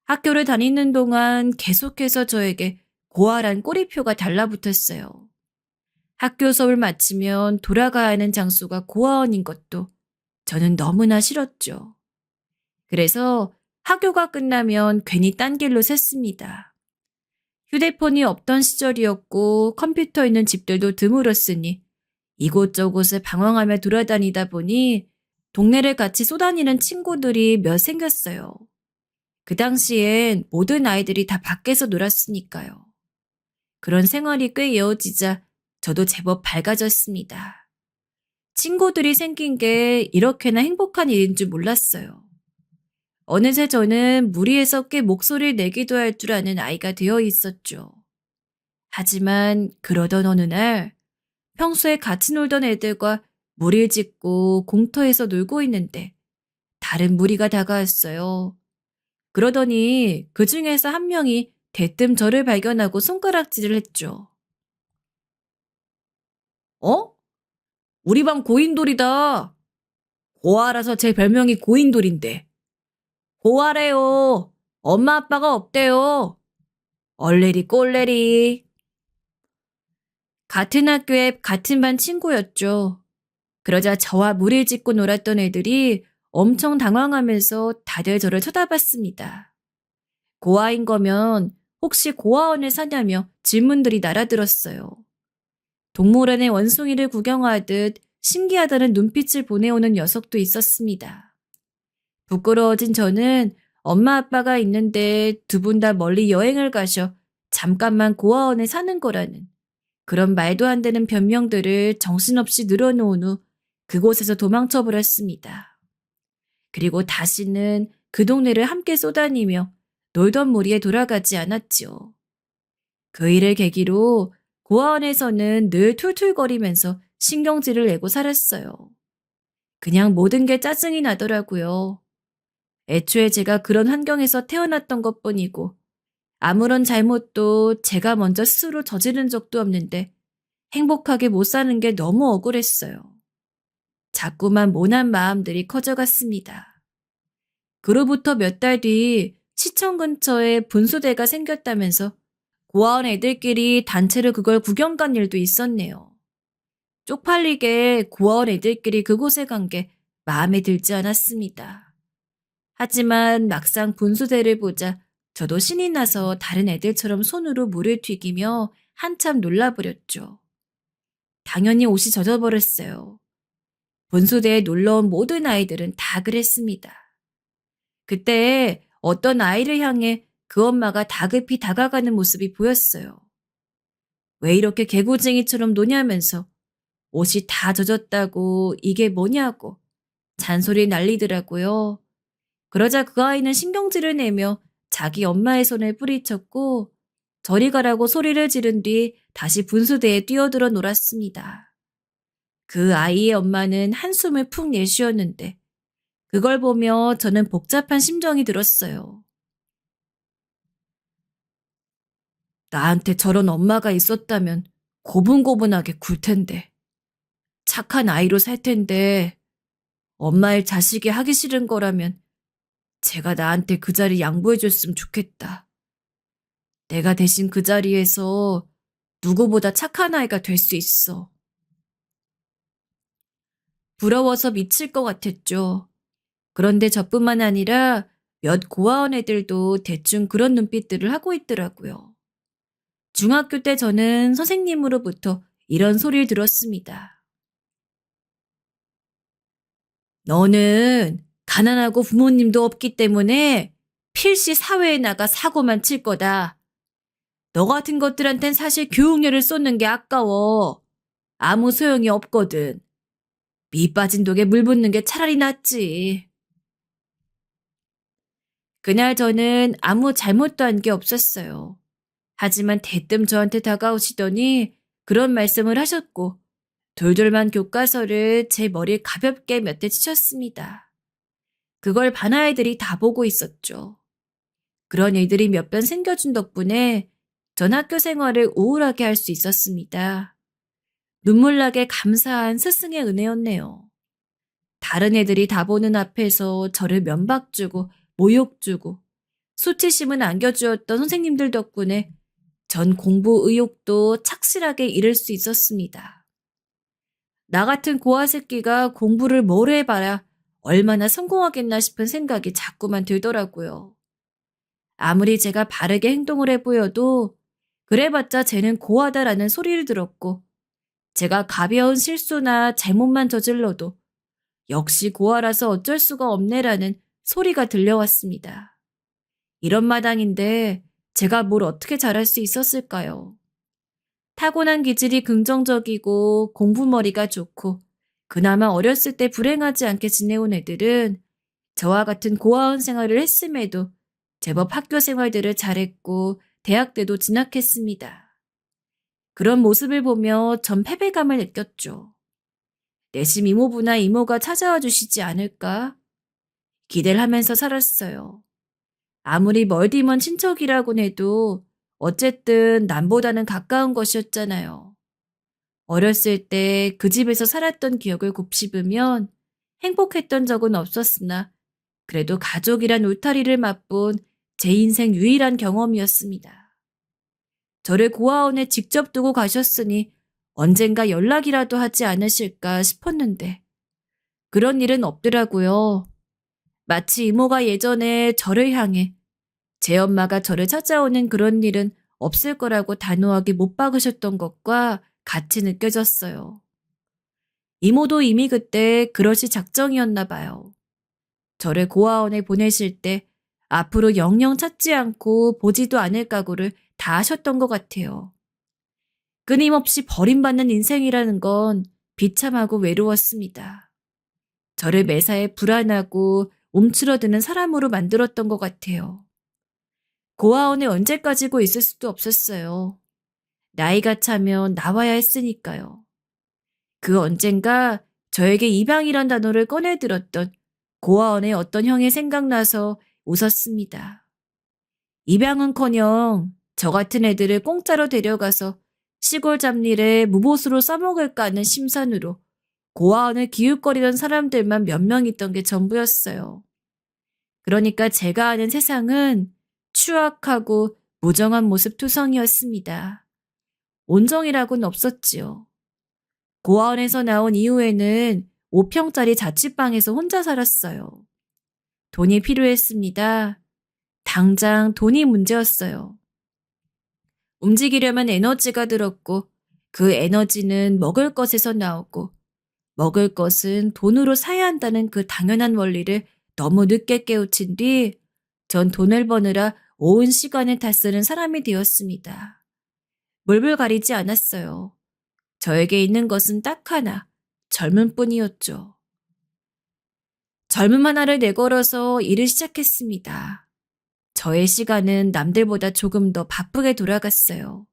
학교를 다니는 동안 계속해서 저에게 고아란 꼬리표가 달라붙었어요. 학교 수업을 마치면 돌아가야 하는 장소가 고아원인 것도 저는 너무나 싫었죠. 그래서 학교가 끝나면 괜히 딴 길로 샜습니다. 휴대폰이 없던 시절이었고 컴퓨터 있는 집들도 드물었으니 이곳저곳을 방황하며 돌아다니다 보니 동네를 같이 쏘다니는 친구들이 몇 생겼어요. 그 당시엔 모든 아이들이 다 밖에서 놀았으니까요. 그런 생활이 꽤 이어지자 저도 제법 밝아졌습니다. 친구들이 생긴 게 이렇게나 행복한 일인 줄 몰랐어요. 어느새 저는 무리해서 꽤 목소리를 내기도 할 줄 아는 아이가 되어 있었죠. 하지만 그러던 어느 날 평소에 같이 놀던 애들과 무리를 짓고 공터에서 놀고 있는데 다른 무리가 다가왔어요. 그러더니 그 중에서 한 명이 대뜸 저를 발견하고 손가락질을 했죠. 어? 우리 반 고인돌이다. 고아라서 제 별명이 고인돌인데. 고아래요. 엄마 아빠가 없대요. 얼레리 꼴레리. 같은 학교에 같은 반 친구였죠. 그러자 저와 무리를 짓고 놀았던 애들이 엄청 당황하면서 다들 저를 쳐다봤습니다. 고아인 거면 혹시 고아원에 사냐며 질문들이 날아들었어요. 동물원의 원숭이를 구경하듯 신기하다는 눈빛을 보내오는 녀석도 있었습니다. 부끄러워진 저는 엄마 아빠가 있는데 두 분 다 멀리 여행을 가셔 잠깐만 고아원에 사는 거라는 그런 말도 안 되는 변명들을 정신없이 늘어놓은 후 그곳에서 도망쳐 버렸습니다. 그리고 다시는 그 동네를 함께 쏘다니며 놀던 무리에 돌아가지 않았지요. 그 일을 계기로 고아원에서는 늘 툴툴거리면서 신경질을 내고 살았어요. 그냥 모든 게 짜증이 나더라고요. 애초에 제가 그런 환경에서 태어났던 것뿐이고 아무런 잘못도 제가 먼저 스스로 저지른 적도 없는데 행복하게 못 사는 게 너무 억울했어요. 자꾸만 모난 마음들이 커져갔습니다. 그로부터 몇 달 뒤 시청 근처에 분수대가 생겼다면서 고아원 애들끼리 단체로 그걸 구경 간 일도 있었네요. 쪽팔리게 고아원 애들끼리 그곳에 간 게 마음에 들지 않았습니다. 하지만 막상 분수대를 보자 저도 신이 나서 다른 애들처럼 손으로 물을 튀기며 한참 놀라버렸죠. 당연히 옷이 젖어버렸어요. 분수대에 놀러온 모든 아이들은 다 그랬습니다. 그때 어떤 아이를 향해 그 엄마가 다급히 다가가는 모습이 보였어요. 왜 이렇게 개구쟁이처럼 노냐면서 옷이 다 젖었다고 이게 뭐냐고 잔소리 날리더라고요. 그러자 그 아이는 신경질을 내며 자기 엄마의 손을 뿌리쳤고 저리 가라고 소리를 지른 뒤 다시 분수대에 뛰어들어 놀았습니다. 그 아이의 엄마는 한숨을 푹 내쉬었는데 그걸 보며 저는 복잡한 심정이 들었어요. 나한테 저런 엄마가 있었다면 고분고분하게 굴 텐데. 착한 아이로 살 텐데 엄마의 자식이 하기 싫은 거라면 제가 나한테 그 자리 양보해줬으면 좋겠다. 내가 대신 그 자리에서 누구보다 착한 아이가 될 수 있어. 부러워서 미칠 것 같았죠. 그런데 저뿐만 아니라 몇 고아원 애들도 대충 그런 눈빛들을 하고 있더라고요. 중학교 때 저는 선생님으로부터 이런 소리를 들었습니다. 너는 가난하고 부모님도 없기 때문에 필시 사회에 나가 사고만 칠 거다. 너 같은 것들한텐 사실 교육료를 쏟는 게 아까워. 아무 소용이 없거든. 미 빠진 독에 물 붓는 게 차라리 낫지. 그날 저는 아무 잘못도 한 게 없었어요. 하지만 대뜸 저한테 다가오시더니 그런 말씀을 하셨고 돌돌만 교과서를 제 머리에 가볍게 몇 대 치셨습니다. 그걸 반 아이들이 다 보고 있었죠. 그런 일들이 몇 번 생겨준 덕분에 전 학교 생활을 우울하게 할 수 있었습니다. 눈물나게 감사한 스승의 은혜였네요. 다른 애들이 다 보는 앞에서 저를 면박 주고 모욕 주고 수치심은 안겨주었던 선생님들 덕분에 전 공부 의욕도 착실하게 잃을 수 있었습니다. 나 같은 고아 새끼가 공부를 뭘 해봐야 얼마나 성공하겠나 싶은 생각이 자꾸만 들더라고요. 아무리 제가 바르게 행동을 해보여도 그래봤자 쟤는 고하다라는 소리를 들었고 제가 가벼운 실수나 잘못만 저질러도 역시 고아라서 어쩔 수가 없네라는 소리가 들려왔습니다. 이런 마당인데 제가 뭘 어떻게 잘할 수 있었을까요? 타고난 기질이 긍정적이고 공부머리가 좋고 그나마 어렸을 때 불행하지 않게 지내온 애들은 저와 같은 고아원 생활을 했음에도 제법 학교 생활들을 잘했고 대학 때도 진학했습니다. 그런 모습을 보며 전 패배감을 느꼈죠. 내심 이모부나 이모가 찾아와 주시지 않을까? 기대를 하면서 살았어요. 아무리 멀디먼 친척이라곤 해도 어쨌든 남보다는 가까운 것이었잖아요. 어렸을 때 그 집에서 살았던 기억을 곱씹으면 행복했던 적은 없었으나 그래도 가족이란 울타리를 맛본 제 인생 유일한 경험이었습니다. 저를 고아원에 직접 두고 가셨으니 언젠가 연락이라도 하지 않으실까 싶었는데 그런 일은 없더라고요. 마치 이모가 예전에 저를 향해 제 엄마가 저를 찾아오는 그런 일은 없을 거라고 단호하게 못 박으셨던 것과 같이 느껴졌어요. 이모도 이미 그때 그러실 작정이었나 봐요. 저를 고아원에 보내실 때 앞으로 영영 찾지 않고 보지도 않을 각오를 다 하셨던 것 같아요. 끊임없이 버림받는 인생이라는 건 비참하고 외로웠습니다. 저를 매사에 불안하고 움츠러드는 사람으로 만들었던 것 같아요. 고아원에 언제까지고 있을 수도 없었어요. 나이가 차면 나와야 했으니까요. 그 언젠가 저에게 입양이란 단어를 꺼내들었던 고아원의 어떤 형이 생각나서 웃었습니다. 입양은커녕 저 같은 애들을 공짜로 데려가서 시골 잡일에 무보수로 써먹을까 하는 심산으로 고아원을 기웃거리던 사람들만 몇 명 있던 게 전부였어요. 그러니까 제가 아는 세상은 추악하고 무정한 모습 투성이었습니다. 온정이라고는 없었지요. 고아원에서 나온 이후에는 5평짜리 자취방에서 혼자 살았어요. 돈이 필요했습니다. 당장 돈이 문제였어요. 움직이려면 에너지가 들었고 그 에너지는 먹을 것에서 나오고 먹을 것은 돈으로 사야 한다는 그 당연한 원리를 너무 늦게 깨우친 뒤 전 돈을 버느라 온 시간을 다 쓰는 사람이 되었습니다. 물불 가리지 않았어요. 저에게 있는 것은 딱 하나, 젊음 뿐이었죠. 젊음 하나를 내걸어서 일을 시작했습니다. 저의 시간은 남들보다 조금 더 바쁘게 돌아갔어요.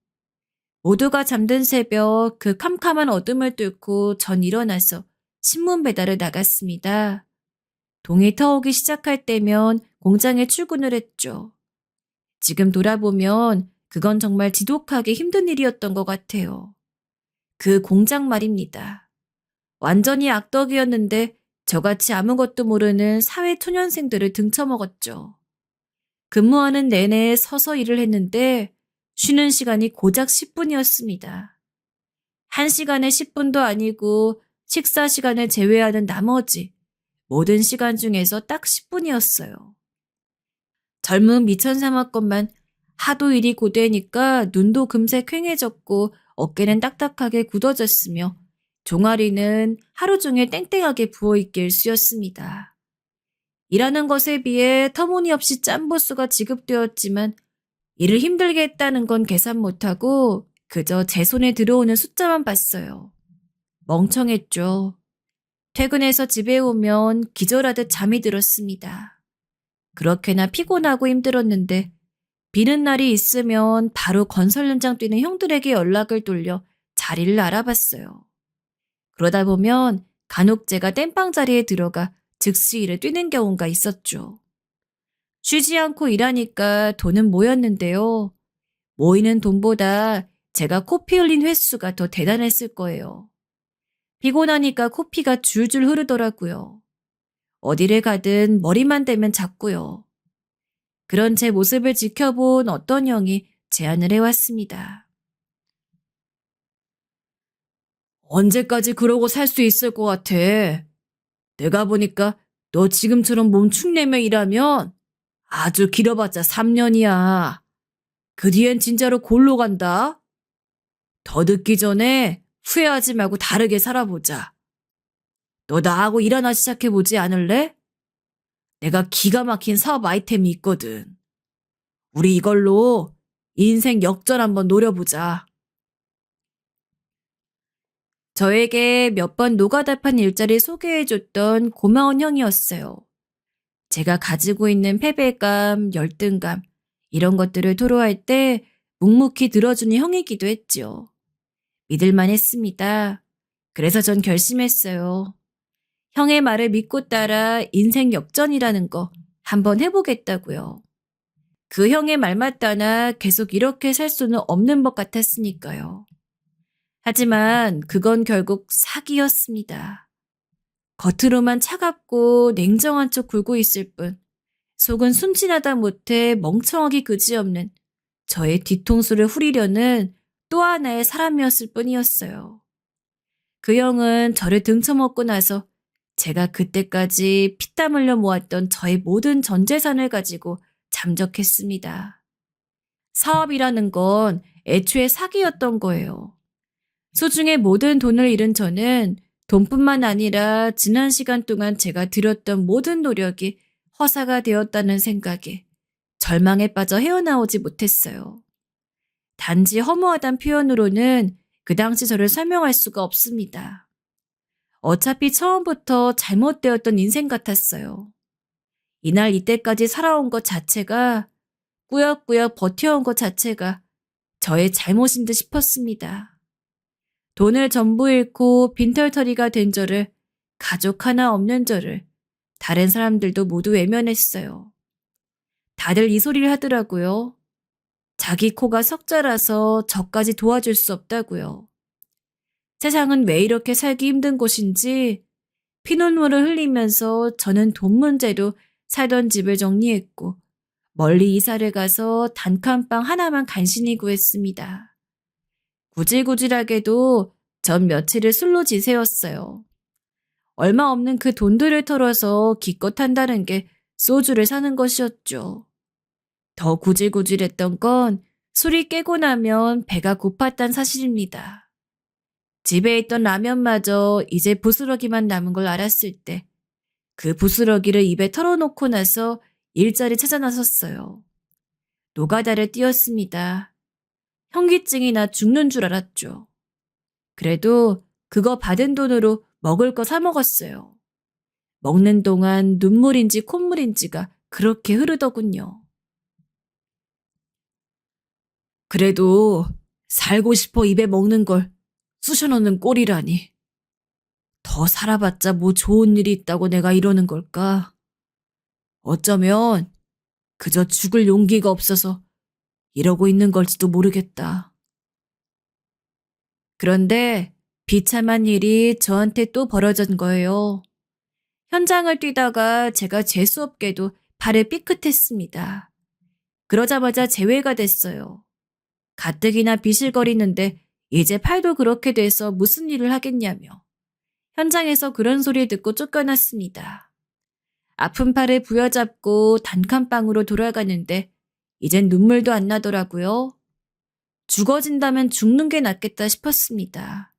모두가 잠든 새벽 그 캄캄한 어둠을 뚫고 전 일어나서 신문 배달을 나갔습니다. 동이 터오기 시작할 때면 공장에 출근을 했죠. 지금 돌아보면 그건 정말 지독하게 힘든 일이었던 것 같아요. 그 공장 말입니다. 완전히 악덕이었는데 저같이 아무것도 모르는 사회초년생들을 등쳐먹었죠. 근무하는 내내 서서 일을 했는데 쉬는 시간이 고작 10분이었습니다. 1시간에 10분도 아니고 식사 시간을 제외하는 나머지 모든 시간 중에서 딱 10분이었어요. 젊은 미천 삼았건만 하도 일이 고되니까 눈도 금세 퀭해졌고 어깨는 딱딱하게 굳어졌으며 종아리는 하루 종일 땡땡하게 부어있길 수였습니다. 일하는 것에 비해 터무니없이 짠 보수가 지급되었지만 일을 힘들게 했다는 건 계산 못하고 그저 제 손에 들어오는 숫자만 봤어요. 멍청했죠. 퇴근해서 집에 오면 기절하듯 잠이 들었습니다. 그렇게나 피곤하고 힘들었는데 비는 날이 있으면 바로 건설 현장 뛰는 형들에게 연락을 돌려 자리를 알아봤어요. 그러다 보면 간혹 제가 땜빵 자리에 들어가 즉시 일을 뛰는 경우가 있었죠. 쉬지 않고 일하니까 돈은 모였는데요. 모이는 돈보다 제가 코피 흘린 횟수가 더 대단했을 거예요. 피곤하니까 코피가 줄줄 흐르더라고요. 어디를 가든 머리만 대면 잤고요. 그런 제 모습을 지켜본 어떤 형이 제안을 해왔습니다. 언제까지 그러고 살 수 있을 것 같아? 내가 보니까 너 지금처럼 몸 축내며 일하면 아주 길어봤자 3년이야. 그 뒤엔 진짜로 골로 간다. 더 늦기 전에 후회하지 말고 다르게 살아보자. 너 나하고 일 하나 시작해보지 않을래? 내가 기가 막힌 사업 아이템이 있거든. 우리 이걸로 인생 역전 한번 노려보자. 저에게 몇 번 노가다판 일자리 소개해줬던 고마운 형이었어요. 제가 가지고 있는 패배감, 열등감 이런 것들을 토로할 때 묵묵히 들어주는 형이기도 했죠. 믿을만 했습니다. 그래서 전 결심했어요. 형의 말을 믿고 따라 인생 역전이라는 거 한번 해보겠다고요. 그 형의 말만 따나 계속 이렇게 살 수는 없는 것 같았으니까요. 하지만 그건 결국 사기였습니다. 겉으로만 차갑고 냉정한 척 굴고 있을 뿐 속은 순진하다 못해 멍청하기 그지없는 저의 뒤통수를 후리려는 또 하나의 사람이었을 뿐이었어요. 그 형은 저를 등쳐먹고 나서 제가 그때까지 피땀 흘려 모았던 저의 모든 전 재산을 가지고 잠적했습니다. 사업이라는 건 애초에 사기였던 거예요. 소중의 모든 돈을 잃은 저는 돈뿐만 아니라 지난 시간 동안 제가 들였던 모든 노력이 허사가 되었다는 생각에 절망에 빠져 헤어나오지 못했어요. 단지 허무하단 표현으로는 그 당시 저를 설명할 수가 없습니다. 어차피 처음부터 잘못되었던 인생 같았어요. 이날 이때까지 살아온 것 자체가 꾸역꾸역 버텨온 것 자체가 저의 잘못인 듯 싶었습니다. 돈을 전부 잃고 빈털터리가 된 저를, 가족 하나 없는 저를 다른 사람들도 모두 외면했어요. 다들 이 소리를 하더라고요. 자기 코가 석자라서 저까지 도와줄 수 없다고요. 세상은 왜 이렇게 살기 힘든 곳인지 피눈물을 흘리면서 저는 돈 문제로 살던 집을 정리했고 멀리 이사를 가서 단칸방 하나만 간신히 구했습니다. 구질구질하게도 전 며칠을 술로 지새웠어요. 얼마 없는 그 돈들을 털어서 기껏 한다는 게 소주를 사는 것이었죠. 더 구질구질했던 건 술이 깨고 나면 배가 고팠단 사실입니다. 집에 있던 라면마저 이제 부스러기만 남은 걸 알았을 때 그 부스러기를 입에 털어놓고 나서 일자리 찾아 나섰어요. 노가다를 뛰었습니다. 현기증이 나 죽는 줄 알았죠. 그래도 그거 받은 돈으로 먹을 거 사 먹었어요. 먹는 동안 눈물인지 콧물인지가 그렇게 흐르더군요. 그래도 살고 싶어 입에 먹는 걸 쑤셔넣는 꼴이라니. 더 살아봤자 뭐 좋은 일이 있다고 내가 이러는 걸까? 어쩌면 그저 죽을 용기가 없어서 이러고 있는 걸지도 모르겠다. 그런데 비참한 일이 저한테 또 벌어진 거예요. 현장을 뛰다가 제가 재수없게도 발을 삐끗했습니다. 그러자마자 제외가 됐어요. 가뜩이나 비실거리는데 이제 팔도 그렇게 돼서 무슨 일을 하겠냐며. 현장에서 그런 소리 듣고 쫓겨났습니다. 아픈 팔을 부여잡고 단칸방으로 돌아가는데 이젠 눈물도 안 나더라고요. 죽어진다면 죽는 게 낫겠다 싶었습니다.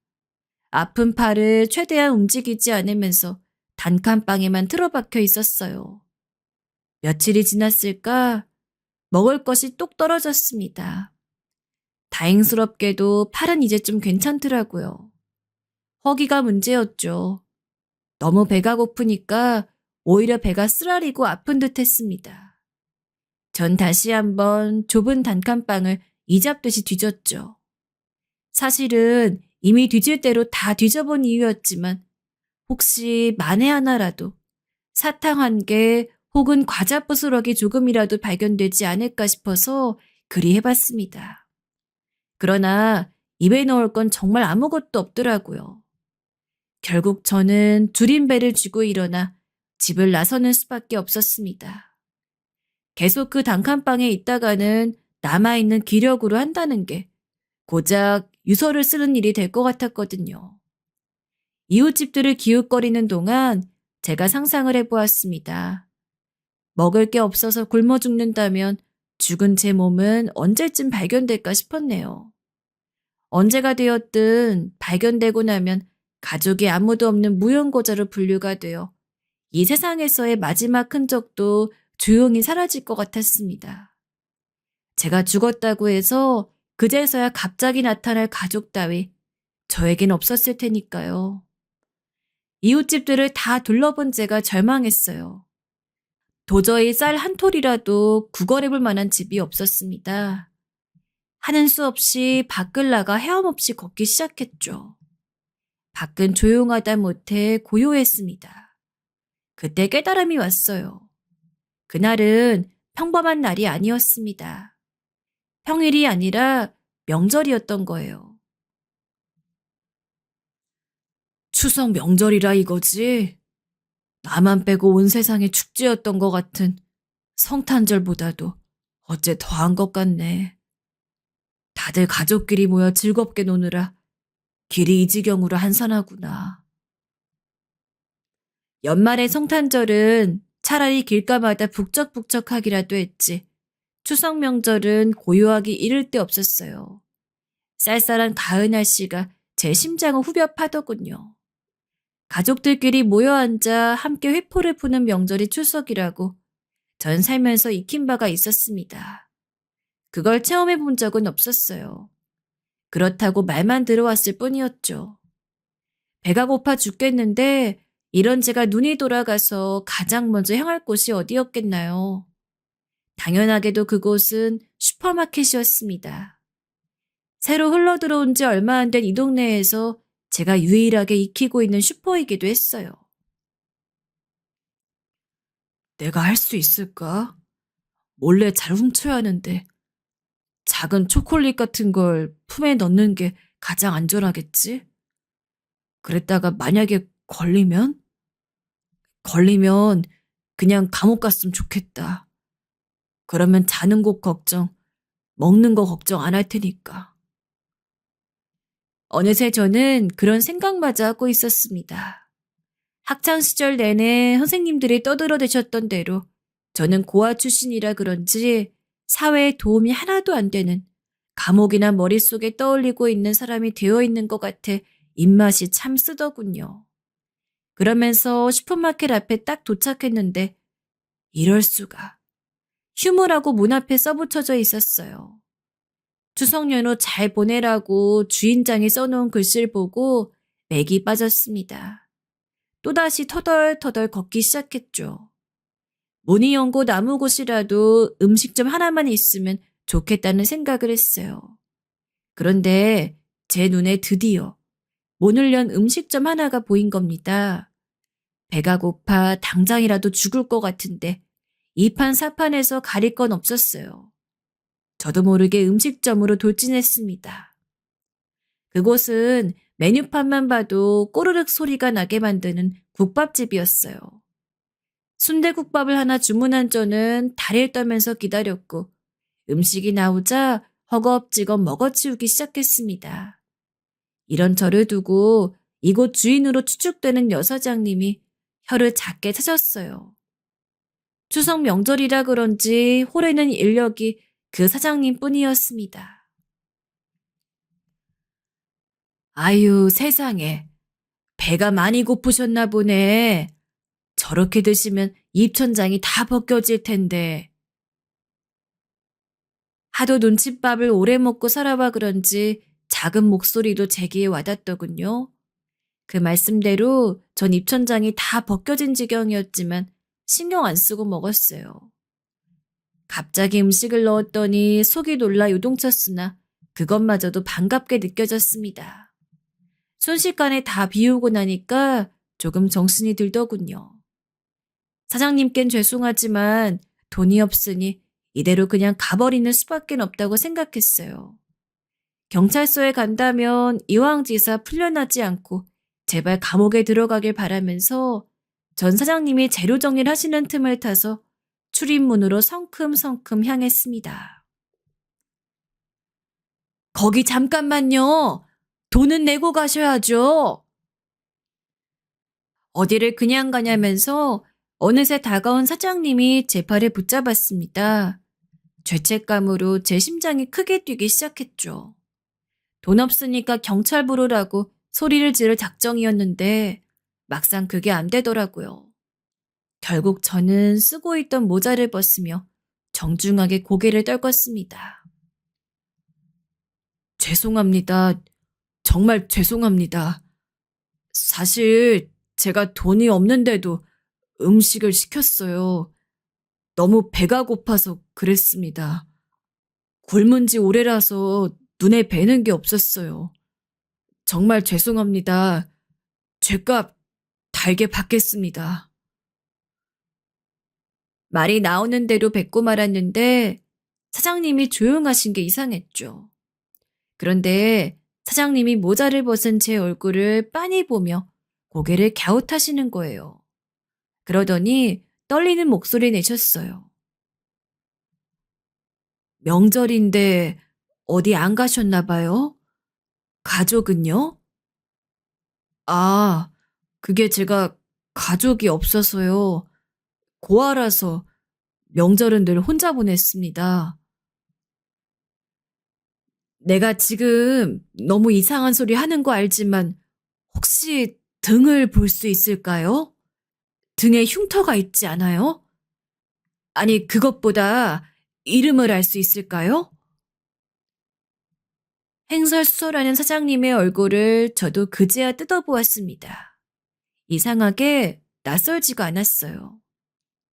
아픈 팔을 최대한 움직이지 않으면서 단칸방에만 틀어박혀 있었어요. 며칠이 지났을까 먹을 것이 똑 떨어졌습니다. 다행스럽게도 팔은 이제 좀 괜찮더라고요. 허기가 문제였죠. 너무 배가 고프니까 오히려 배가 쓰라리고 아픈 듯 했습니다. 전 다시 한번 좁은 단칸방을 이잡듯이 뒤졌죠. 사실은 이미 뒤질 대로 다 뒤져본 이유였지만 혹시 만에 하나라도 사탕 한 개 혹은 과자 부스러기 조금이라도 발견되지 않을까 싶어서 그리 해봤습니다. 그러나 입에 넣을 건 정말 아무것도 없더라고요. 결국 저는 줄임배를 쥐고 일어나 집을 나서는 수밖에 없었습니다. 계속 그 단칸방에 있다가는 남아있는 기력으로 한다는 게 고작 유서를 쓰는 일이 될 것 같았거든요. 이웃집들을 기웃거리는 동안 제가 상상을 해보았습니다. 먹을 게 없어서 굶어 죽는다면 죽은 제 몸은 언제쯤 발견될까 싶었네요. 언제가 되었든 발견되고 나면 가족이 아무도 없는 무용고자로 분류가 되어 이 세상에서의 마지막 흔적도 조용히 사라질 것 같았습니다. 제가 죽었다고 해서 그제서야 갑자기 나타날 가족 따위 저에겐 없었을 테니까요. 이웃집들을 다 둘러본 제가 절망했어요. 도저히 쌀 한 톨이라도 구걸해볼 만한 집이 없었습니다. 하는 수 없이 밖을 나가 헤엄없이 걷기 시작했죠. 밖은 조용하다 못해 고요했습니다. 그때 깨달음이 왔어요. 그날은 평범한 날이 아니었습니다. 평일이 아니라 명절이었던 거예요. 추석 명절이라 이거지? 나만 빼고 온 세상이 축제였던 것 같은 성탄절보다도 어째 더한 것 같네. 다들 가족끼리 모여 즐겁게 노느라 길이 이 지경으로 한산하구나. 연말의 성탄절은 차라리 길가마다 북적북적하기라도 했지. 추석 명절은 고요하기 이를 데 없었어요. 쌀쌀한 가을 날씨가 제 심장을 후벼 파더군요. 가족들끼리 모여 앉아 함께 회포를 푸는 명절이 추석이라고 전 살면서 익힌 바가 있었습니다. 그걸 체험해 본 적은 없었어요. 그렇다고 말만 들어왔을 뿐이었죠. 배가 고파 죽겠는데 이런 제가 눈이 돌아가서 가장 먼저 향할 곳이 어디였겠나요? 당연하게도 그곳은 슈퍼마켓이었습니다. 새로 흘러들어온 지 얼마 안 된 이 동네에서 제가 유일하게 익히고 있는 슈퍼이기도 했어요. 내가 할 수 있을까? 몰래 잘 훔쳐야 하는데 작은 초콜릿 같은 걸 품에 넣는 게 가장 안전하겠지? 그랬다가 만약에 걸리면 그냥 감옥 갔으면 좋겠다. 그러면 자는 곳 걱정, 먹는 거 걱정 안 할 테니까. 어느새 저는 그런 생각마저 하고 있었습니다. 학창시절 내내 선생님들이 떠들어대셨던 대로 저는 고아 출신이라 그런지 사회에 도움이 하나도 안 되는 감옥이나 머릿속에 떠올리고 있는 사람이 되어 있는 것 같아 입맛이 참 쓰더군요. 그러면서 슈퍼마켓 앞에 딱 도착했는데 이럴 수가. 휴무라고 문 앞에 써붙여져 있었어요. 추석 연휴 잘 보내라고 주인장이 써놓은 글씨를 보고 맥이 빠졌습니다. 또다시 터덜터덜 걷기 시작했죠. 문이 연 곳 아무 곳이라도 음식점 하나만 있으면 좋겠다는 생각을 했어요. 그런데 제 눈에 드디어 문을 연 음식점 하나가 보인 겁니다. 배가 고파 당장이라도 죽을 것 같은데 이판사판해서 가릴 건 없었어요. 저도 모르게 음식점으로 돌진했습니다. 그곳은 메뉴판만 봐도 꼬르륵 소리가 나게 만드는 국밥집이었어요. 순대국밥을 하나 주문한 저는 다리를 떨면서 기다렸고 음식이 나오자 허겁지겁 먹어치우기 시작했습니다. 이런 저를 두고 이곳 주인으로 추측되는 여사장님이 혀를 작게 차셨어요. 추석 명절이라 그런지 홀에는 인력이 그 사장님 뿐이었습니다. 아유, 세상에. 배가 많이 고프셨나 보네. 저렇게 드시면 입천장이 다 벗겨질 텐데. 하도 눈칫밥을 오래 먹고 살아봐 그런지 작은 목소리도 제기에 와닿더군요. 그 말씀대로 전 입천장이 다 벗겨진 지경이었지만 신경 안 쓰고 먹었어요. 갑자기 음식을 넣었더니 속이 놀라 요동쳤으나 그것마저도 반갑게 느껴졌습니다. 순식간에 다 비우고 나니까 조금 정신이 들더군요. 사장님께는 죄송하지만 돈이 없으니 이대로 그냥 가버리는 수밖에 없다고 생각했어요. 경찰서에 간다면 이왕지사 풀려나지 않고 제발 감옥에 들어가길 바라면서 전 사장님이 재료 정리를 하시는 틈을 타서 출입문으로 성큼성큼 향했습니다. 거기 잠깐만요. 돈은 내고 가셔야죠. 어디를 그냥 가냐면서 어느새 다가온 사장님이 제 팔을 붙잡았습니다. 죄책감으로 제 심장이 크게 뛰기 시작했죠. 돈 없으니까 경찰 부르라고 소리를 지를 작정이었는데 막상 그게 안 되더라고요. 결국 저는 쓰고 있던 모자를 벗으며 정중하게 고개를 떨궜습니다. 죄송합니다. 정말 죄송합니다. 사실 제가 돈이 없는데도 음식을 시켰어요. 너무 배가 고파서 그랬습니다. 굶은 지 오래라서 눈에 뵈는 게 없었어요. 정말 죄송합니다. 죗값 달게 받겠습니다. 말이 나오는 대로 뱉고 말았는데 사장님이 조용하신 게 이상했죠. 그런데 사장님이 모자를 벗은 제 얼굴을 빤히 보며 고개를 갸웃하시는 거예요. 그러더니 떨리는 목소리 내셨어요. 명절인데 어디 안 가셨나 봐요? 가족은요? 아, 그게 제가 가족이 없어서요. 고아라서 명절은 늘 혼자 보냈습니다. 내가 지금 너무 이상한 소리 하는 거 알지만 혹시 등을 볼 수 있을까요? 등에 흉터가 있지 않아요? 아니, 그것보다 이름을 알 수 있을까요? 행설수설하는 사장님의 얼굴을 저도 그제야 뜯어보았습니다. 이상하게 낯설지가 않았어요.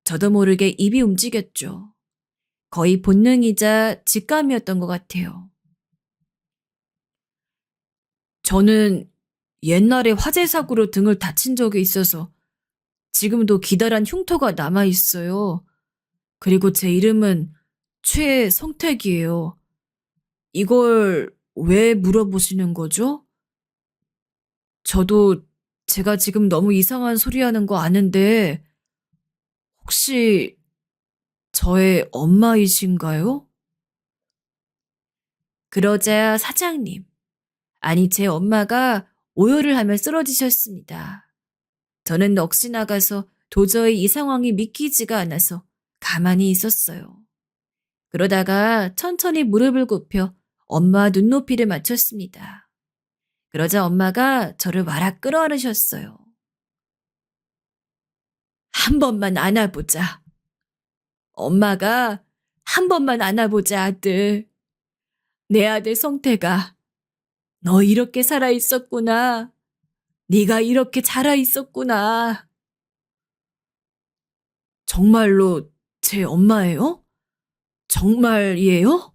저도 모르게 입이 움직였죠. 거의 본능이자 직감이었던 것 같아요. 저는 옛날에 화재 사고로 등을 다친 적이 있어서 지금도 기다란 흉터가 남아있어요. 그리고 제 이름은 최성택이에요. 이걸 왜 물어보시는 거죠? 저도 제가 지금 너무 이상한 소리 하는 거 아는데 혹시 저의 엄마이신가요? 그러자 사장님, 아니 제 엄마가 오열을 하며 쓰러지셨습니다. 저는 넋이 나가서 도저히 이 상황이 믿기지가 않아서 가만히 있었어요. 그러다가 천천히 무릎을 굽혀 엄마 눈높이를 맞췄습니다. 그러자 엄마가 저를 와락 끌어안으셨어요. 한 번만 안아보자. 엄마가 한 번만 안아보자, 아들. 내 아들 성태가 너 이렇게 살아 있었구나. 네가 이렇게 자라 있었구나. 정말로 제 엄마예요? 정말이에요?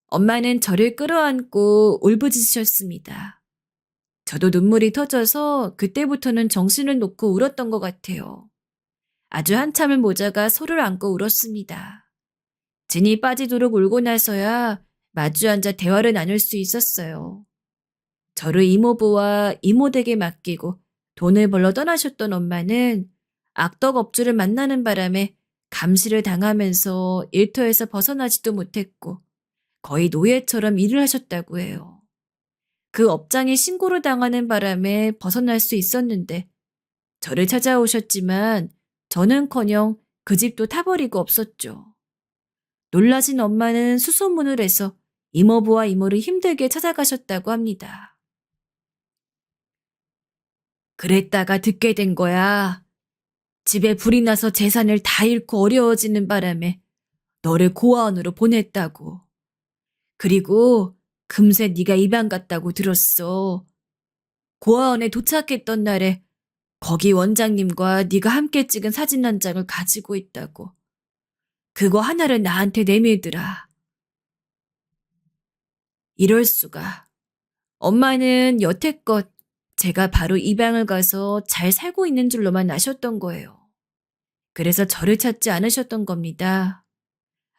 엄마는 저를 끌어안고 울부짖으셨습니다. 저도 눈물이 터져서 그때부터는 정신을 놓고 울었던 것 같아요. 아주 한참을 모자가 소를 안고 울었습니다. 진이 빠지도록 울고 나서야 마주 앉아 대화를 나눌 수 있었어요. 저를 이모부와 이모댁에 맡기고 돈을 벌러 떠나셨던 엄마는 악덕업주를 만나는 바람에 감시를 당하면서 일터에서 벗어나지도 못했고 거의 노예처럼 일을 하셨다고 해요. 그 업장에 신고를 당하는 바람에 벗어날 수 있었는데 저를 찾아오셨지만 저는커녕 그 집도 타버리고 없었죠. 놀라신 엄마는 수소문을 해서 이모부와 이모를 힘들게 찾아가셨다고 합니다. 그랬다가 듣게 된 거야. 집에 불이 나서 재산을 다 잃고 어려워지는 바람에 너를 고아원으로 보냈다고. 그리고 금세 네가 입양 갔다고 들었어. 고아원에 도착했던 날에 거기 원장님과 네가 함께 찍은 사진 한 장을 가지고 있다고. 그거 하나를 나한테 내밀더라. 이럴 수가. 엄마는 여태껏 제가 바로 입양을 가서 잘 살고 있는 줄로만 아셨던 거예요. 그래서 저를 찾지 않으셨던 겁니다.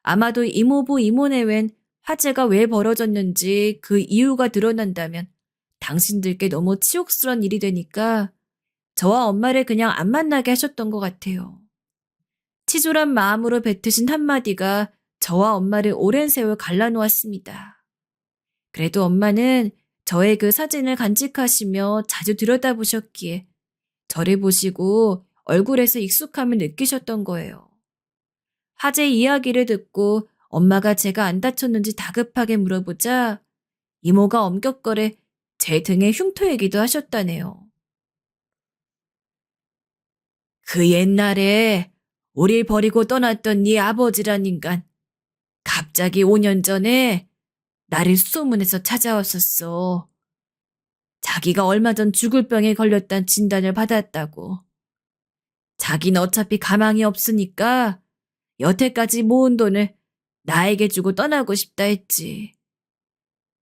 아마도 이모부 이모내외엔 화재가 왜 벌어졌는지 그 이유가 드러난다면 당신들께 너무 치욕스러운 일이 되니까 저와 엄마를 그냥 안 만나게 하셨던 것 같아요. 치졸한 마음으로 뱉으신 한마디가 저와 엄마를 오랜 세월 갈라놓았습니다. 그래도 엄마는 저의 그 사진을 간직하시며 자주 들여다보셨기에 저를 보시고 얼굴에서 익숙함을 느끼셨던 거예요. 화재 이야기를 듣고 엄마가 제가 안 다쳤는지 다급하게 물어보자 이모가 엄격거려 제 등에 흉터이기도 하셨다네요. 그 옛날에 우릴 버리고 떠났던 네 아버지란 인간 갑자기 5년 전에 나를 수소문해서 찾아왔었어. 자기가 얼마 전 죽을 병에 걸렸다는 진단을 받았다고. 자기는 어차피 가망이 없으니까 여태까지 모은 돈을 나에게 주고 떠나고 싶다 했지.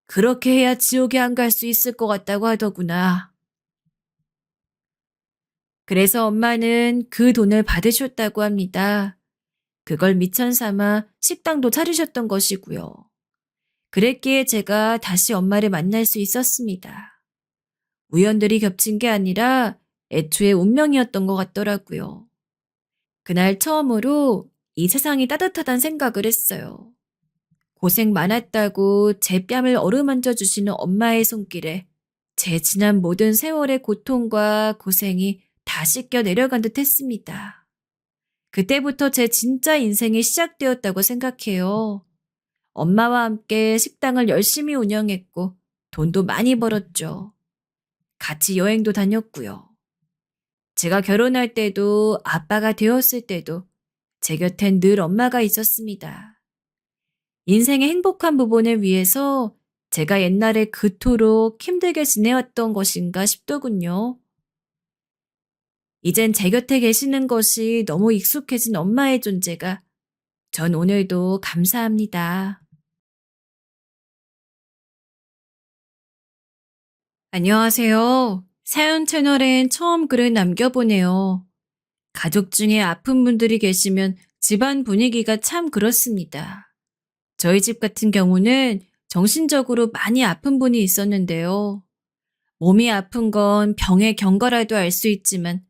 그렇게 해야 지옥에 안 갈 수 있을 것 같다고 하더구나. 그래서 엄마는 그 돈을 받으셨다고 합니다. 그걸 미천 삼아 식당도 차리셨던 것이고요. 그랬기에 제가 다시 엄마를 만날 수 있었습니다. 우연들이 겹친 게 아니라 애초에 운명이었던 것 같더라고요. 그날 처음으로 이 세상이 따뜻하단 생각을 했어요. 고생 많았다고 제 뺨을 어루만져 주시는 엄마의 손길에 제 지난 모든 세월의 고통과 고생이 다 씻겨 내려간 듯 했습니다. 그때부터 제 진짜 인생이 시작되었다고 생각해요. 엄마와 함께 식당을 열심히 운영했고 돈도 많이 벌었죠. 같이 여행도 다녔고요. 제가 결혼할 때도 아빠가 되었을 때도 제 곁엔 늘 엄마가 있었습니다. 인생의 행복한 부분을 위해서 제가 옛날에 그토록 힘들게 지내왔던 것인가 싶더군요. 이젠 제 곁에 계시는 것이 너무 익숙해진 엄마의 존재가 전 오늘도 감사합니다. 안녕하세요. 사연 채널엔 처음 글을 남겨보네요. 가족 중에 아픈 분들이 계시면 집안 분위기가 참 그렇습니다. 저희 집 같은 경우는 정신적으로 많이 아픈 분이 있었는데요. 몸이 아픈 건 병의 경과라도 알 수 있지만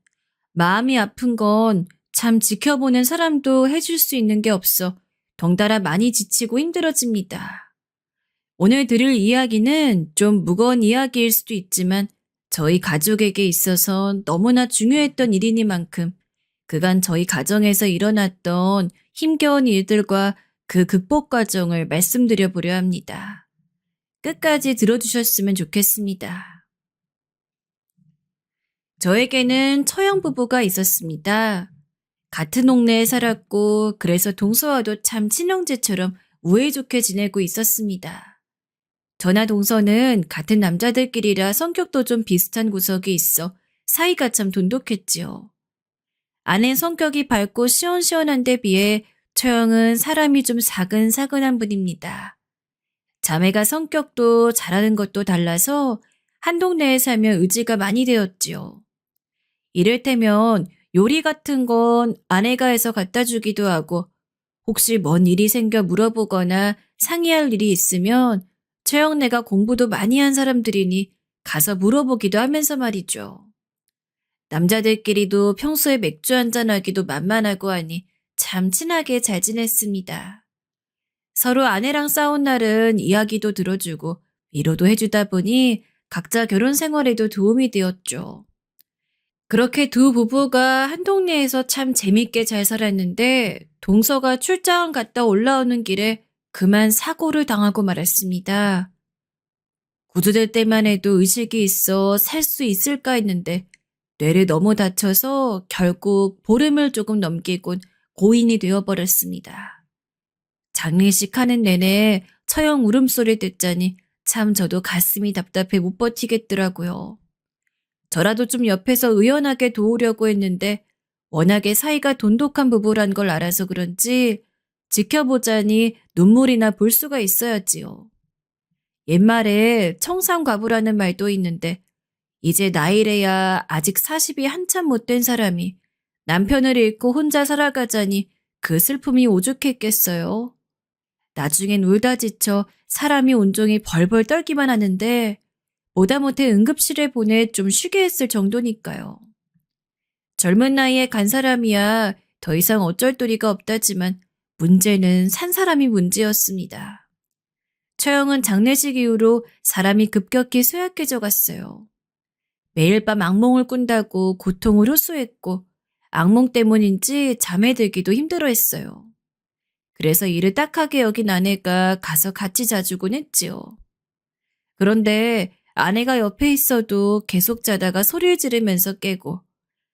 마음이 아픈 건 참 지켜보는 사람도 해줄 수 있는 게 없어 덩달아 많이 지치고 힘들어집니다. 오늘 들을 이야기는 좀 무거운 이야기일 수도 있지만 저희 가족에게 있어서 너무나 중요했던 일이니만큼 그간 저희 가정에서 일어났던 힘겨운 일들과 그 극복 과정을 말씀드려 보려 합니다. 끝까지 들어주셨으면 좋겠습니다. 저에게는 처형 부부가 있었습니다. 같은 동네에 살았고 그래서 동서와도 참 친형제처럼 우애 좋게 지내고 있었습니다. 저나 동서는 같은 남자들끼리라 성격도 좀 비슷한 구석이 있어 사이가 참 돈독했지요. 아내 성격이 밝고 시원시원한 데 비해 처형은 사람이 좀 사근사근한 분입니다. 자매가 성격도 잘하는 것도 달라서 한 동네에 살면 의지가 많이 되었지요. 이를테면 요리 같은 건 아내가 해서 갖다 주기도 하고 혹시 뭔 일이 생겨 물어보거나 상의할 일이 있으면 최영네가 공부도 많이 한 사람들이니 가서 물어보기도 하면서 말이죠. 남자들끼리도 평소에 맥주 한잔하기도 만만하고 하니 참 친하게 잘 지냈습니다. 서로 아내랑 싸운 날은 이야기도 들어주고 위로도 해주다 보니 각자 결혼 생활에도 도움이 되었죠. 그렇게 두 부부가 한 동네에서 참 재밌게 잘 살았는데 동서가 출장 갔다 올라오는 길에 그만 사고를 당하고 말았습니다. 구조될 때만 해도 의식이 있어 살 수 있을까 했는데 뇌를 너무 다쳐서 결국 보름을 조금 넘기곤 고인이 되어버렸습니다. 장례식 하는 내내 처형 울음소리 듣자니 참 저도 가슴이 답답해 못 버티겠더라고요. 저라도 좀 옆에서 의연하게 도우려고 했는데 워낙에 사이가 돈독한 부부란 걸 알아서 그런지 지켜보자니 눈물이나 볼 수가 있어야지요. 옛말에 청산과부라는 말도 있는데 이제 나이래야 아직 40이 한참 못 된 사람이 남편을 잃고 혼자 살아가자니 그 슬픔이 오죽했겠어요. 나중엔 울다 지쳐 사람이 온종일 벌벌 떨기만 하는데 보다 못해 응급실에 보내 좀 쉬게 했을 정도니까요. 젊은 나이에 간 사람이야 더 이상 어쩔 도리가 없다지만 문제는 산 사람이 문제였습니다. 처형은 장례식 이후로 사람이 급격히 쇠약해져 갔어요. 매일 밤 악몽을 꾼다고 고통을 호소했고 악몽 때문인지 잠에 들기도 힘들어했어요. 그래서 이를 딱하게 여긴 아내가 가서 같이 자주곤 했지요. 그런데 아내가 옆에 있어도 계속 자다가 소리를 지르면서 깨고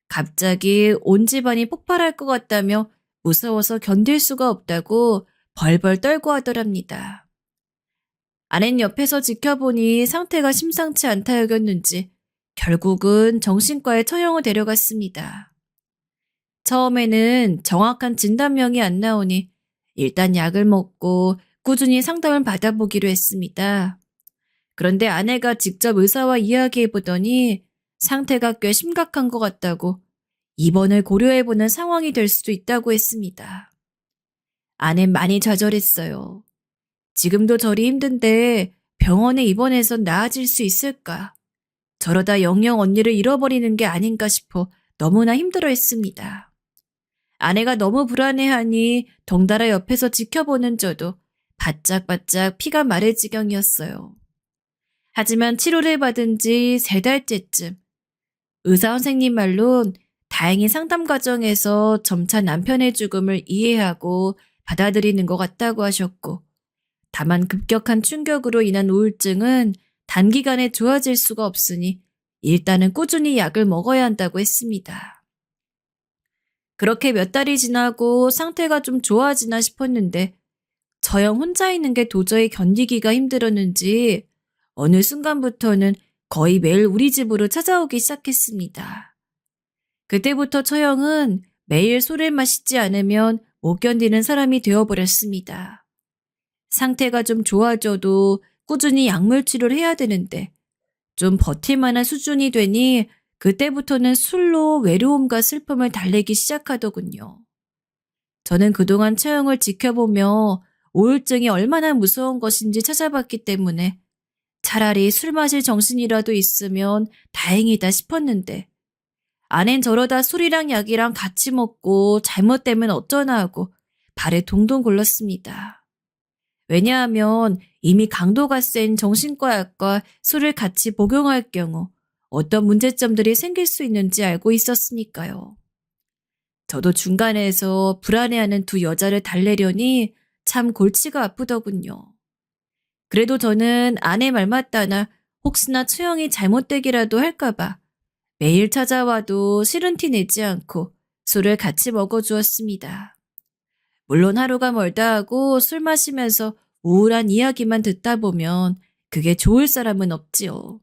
갑자기 온 집안이 폭발할 것 같다며 무서워서 견딜 수가 없다고 벌벌 떨고 하더랍니다. 아낸 옆에서 지켜보니 상태가 심상치 않다 여겼는지 결국은 정신과에 처형을 데려갔습니다. 처음에는 정확한 진단명이 안 나오니 일단 약을 먹고 꾸준히 상담을 받아보기로 했습니다. 그런데 아내가 직접 의사와 이야기해보더니 상태가 꽤 심각한 것 같다고 입원을 고려해보는 상황이 될 수도 있다고 했습니다. 아낸 많이 좌절했어요. 지금도 저리 힘든데 병원에 입원해서 나아질 수 있을까? 저러다 영영 언니를 잃어버리는 게 아닌가 싶어 너무나 힘들어했습니다. 아내가 너무 불안해하니 덩달아 옆에서 지켜보는 저도 바짝바짝 피가 마를 지경이었어요. 하지만 치료를 받은 지 3달째쯤 의사 선생님 말론 다행히 상담 과정에서 점차 남편의 죽음을 이해하고 받아들이는 것 같다고 하셨고 다만 급격한 충격으로 인한 우울증은 단기간에 좋아질 수가 없으니 일단은 꾸준히 약을 먹어야 한다고 했습니다. 그렇게 몇 달이 지나고 상태가 좀 좋아지나 싶었는데 저형 혼자 있는 게 도저히 견디기가 힘들었는지 어느 순간부터는 거의 매일 우리 집으로 찾아오기 시작했습니다. 그때부터 처형은 매일 술을 마시지 않으면 못 견디는 사람이 되어버렸습니다. 상태가 좀 좋아져도 꾸준히 약물 치료를 해야 되는데 좀 버틸 만한 수준이 되니 그때부터는 술로 외로움과 슬픔을 달래기 시작하더군요. 저는 그동안 처형을 지켜보며 우울증이 얼마나 무서운 것인지 찾아봤기 때문에 차라리 술 마실 정신이라도 있으면 다행이다 싶었는데 아낸 저러다 술이랑 약이랑 같이 먹고 잘못되면 어쩌나 하고 발에 동동 굴렀습니다. 왜냐하면 이미 강도가 센 정신과 약과 술을 같이 복용할 경우 어떤 문제점들이 생길 수 있는지 알고 있었으니까요. 저도 중간에서 불안해하는 두 여자를 달래려니 참 골치가 아프더군요. 그래도 저는 아내 말 맞다나 혹시나 처형이 잘못되기라도 할까봐 매일 찾아와도 싫은 티 내지 않고 술을 같이 먹어주었습니다. 물론 하루가 멀다 하고 술 마시면서 우울한 이야기만 듣다 보면 그게 좋을 사람은 없지요.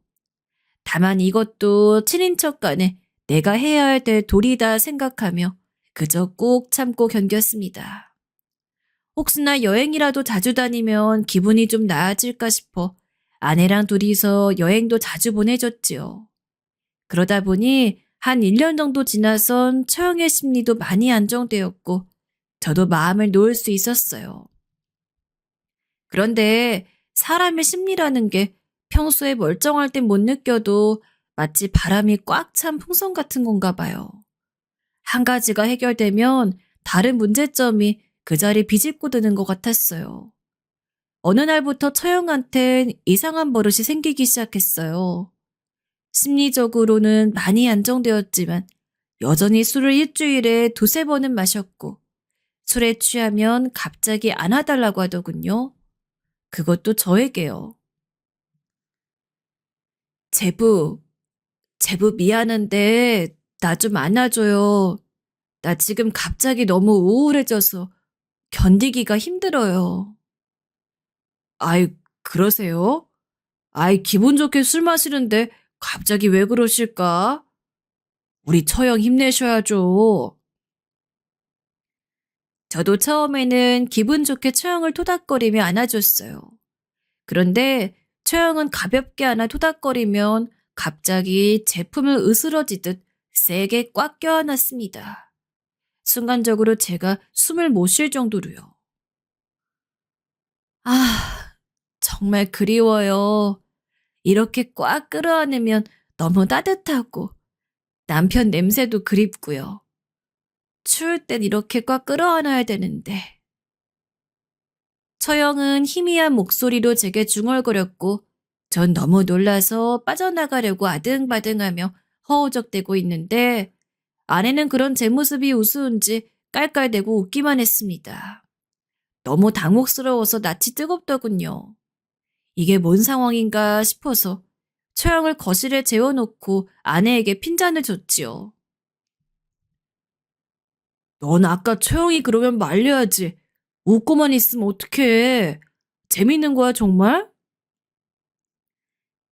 다만 이것도 친인척 간에 내가 해야 될 도리다 생각하며 그저 꾹 참고 견뎠습니다. 혹시나 여행이라도 자주 다니면 기분이 좀 나아질까 싶어 아내랑 둘이서 여행도 자주 보내줬지요. 그러다 보니 한 1년 정도 지나선 처형의 심리도 많이 안정되었고 저도 마음을 놓을 수 있었어요. 그런데 사람의 심리라는 게 평소에 멀쩡할 땐 못 느껴도 마치 바람이 꽉 찬 풍선 같은 건가 봐요. 한 가지가 해결되면 다른 문제점이 그 자리 비집고 드는 것 같았어요. 어느 날부터 처형한텐 이상한 버릇이 생기기 시작했어요. 심리적으로는 많이 안정되었지만 여전히 술을 일주일에 두세 번은 마셨고 술에 취하면 갑자기 안아달라고 하더군요. 그것도 저에게요. 제부, 제부 미안한데 나 좀 안아줘요. 나 지금 갑자기 너무 우울해져서 견디기가 힘들어요. 아이, 그러세요? 아이, 기분 좋게 술 마시는데 갑자기 왜 그러실까? 우리 처형 힘내셔야죠. 저도 처음에는 기분 좋게 처형을 토닥거리며 안아줬어요. 그런데 처형은 가볍게 안아 토닥거리면 갑자기 제품을 으스러지듯 세게 꽉 껴안았습니다. 순간적으로 제가 숨을 못 쉴 정도로요. 아, 정말 그리워요. 이렇게 꽉 끌어안으면 너무 따뜻하고 남편 냄새도 그립고요. 추울 땐 이렇게 꽉 끌어안아야 되는데. 처형은 희미한 목소리로 제게 중얼거렸고 전 너무 놀라서 빠져나가려고 아등바등하며 허우적대고 있는데 아내는 그런 제 모습이 우스운지 깔깔대고 웃기만 했습니다. 너무 당혹스러워서 낯이 뜨겁더군요. 이게 뭔 상황인가 싶어서 처형을 거실에 재워놓고 아내에게 핀잔을 줬지요. 넌 아까 처형이 그러면 말려야지. 웃고만 있으면 어떡해. 재밌는 거야 정말?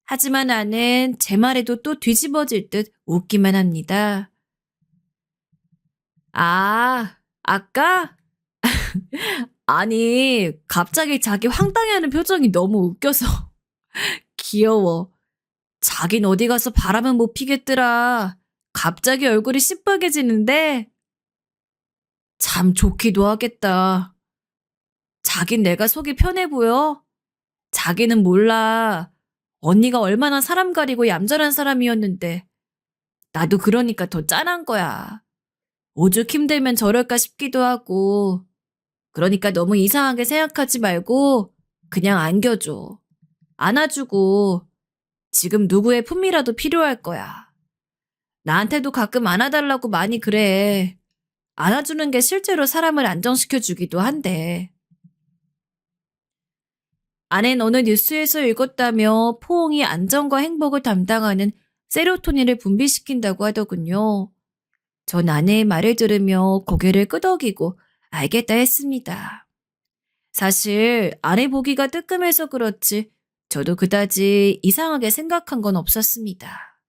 하지만 아는 제 말에도 또 뒤집어질 듯 웃기만 합니다. 아, 아까? 아니, 갑자기 자기 황당해하는 표정이 너무 웃겨서 귀여워. 자긴 어디 가서 바람은 못 피겠더라. 갑자기 얼굴이 시뻘개지는데 참 좋기도 하겠다. 자긴 내가 속이 편해 보여? 자기는 몰라. 언니가 얼마나 사람 가리고 얌전한 사람이었는데 나도 그러니까 더 짠한 거야. 오죽 힘들면 저럴까 싶기도 하고 그러니까 너무 이상하게 생각하지 말고 그냥 안겨줘. 안아주고 지금 누구의 품이라도 필요할 거야. 나한테도 가끔 안아달라고 많이 그래. 안아주는 게 실제로 사람을 안정시켜주기도 한데. 아내는 어느 뉴스에서 읽었다며 포옹이 안정과 행복을 담당하는 세로토닌을 분비시킨다고 하더군요. 전 아내의 말을 들으며 고개를 끄덕이고 알겠다 했습니다. 사실 아내 보기가 뜨끔해서 그렇지 저도 그다지 이상하게 생각한 건 없었습니다.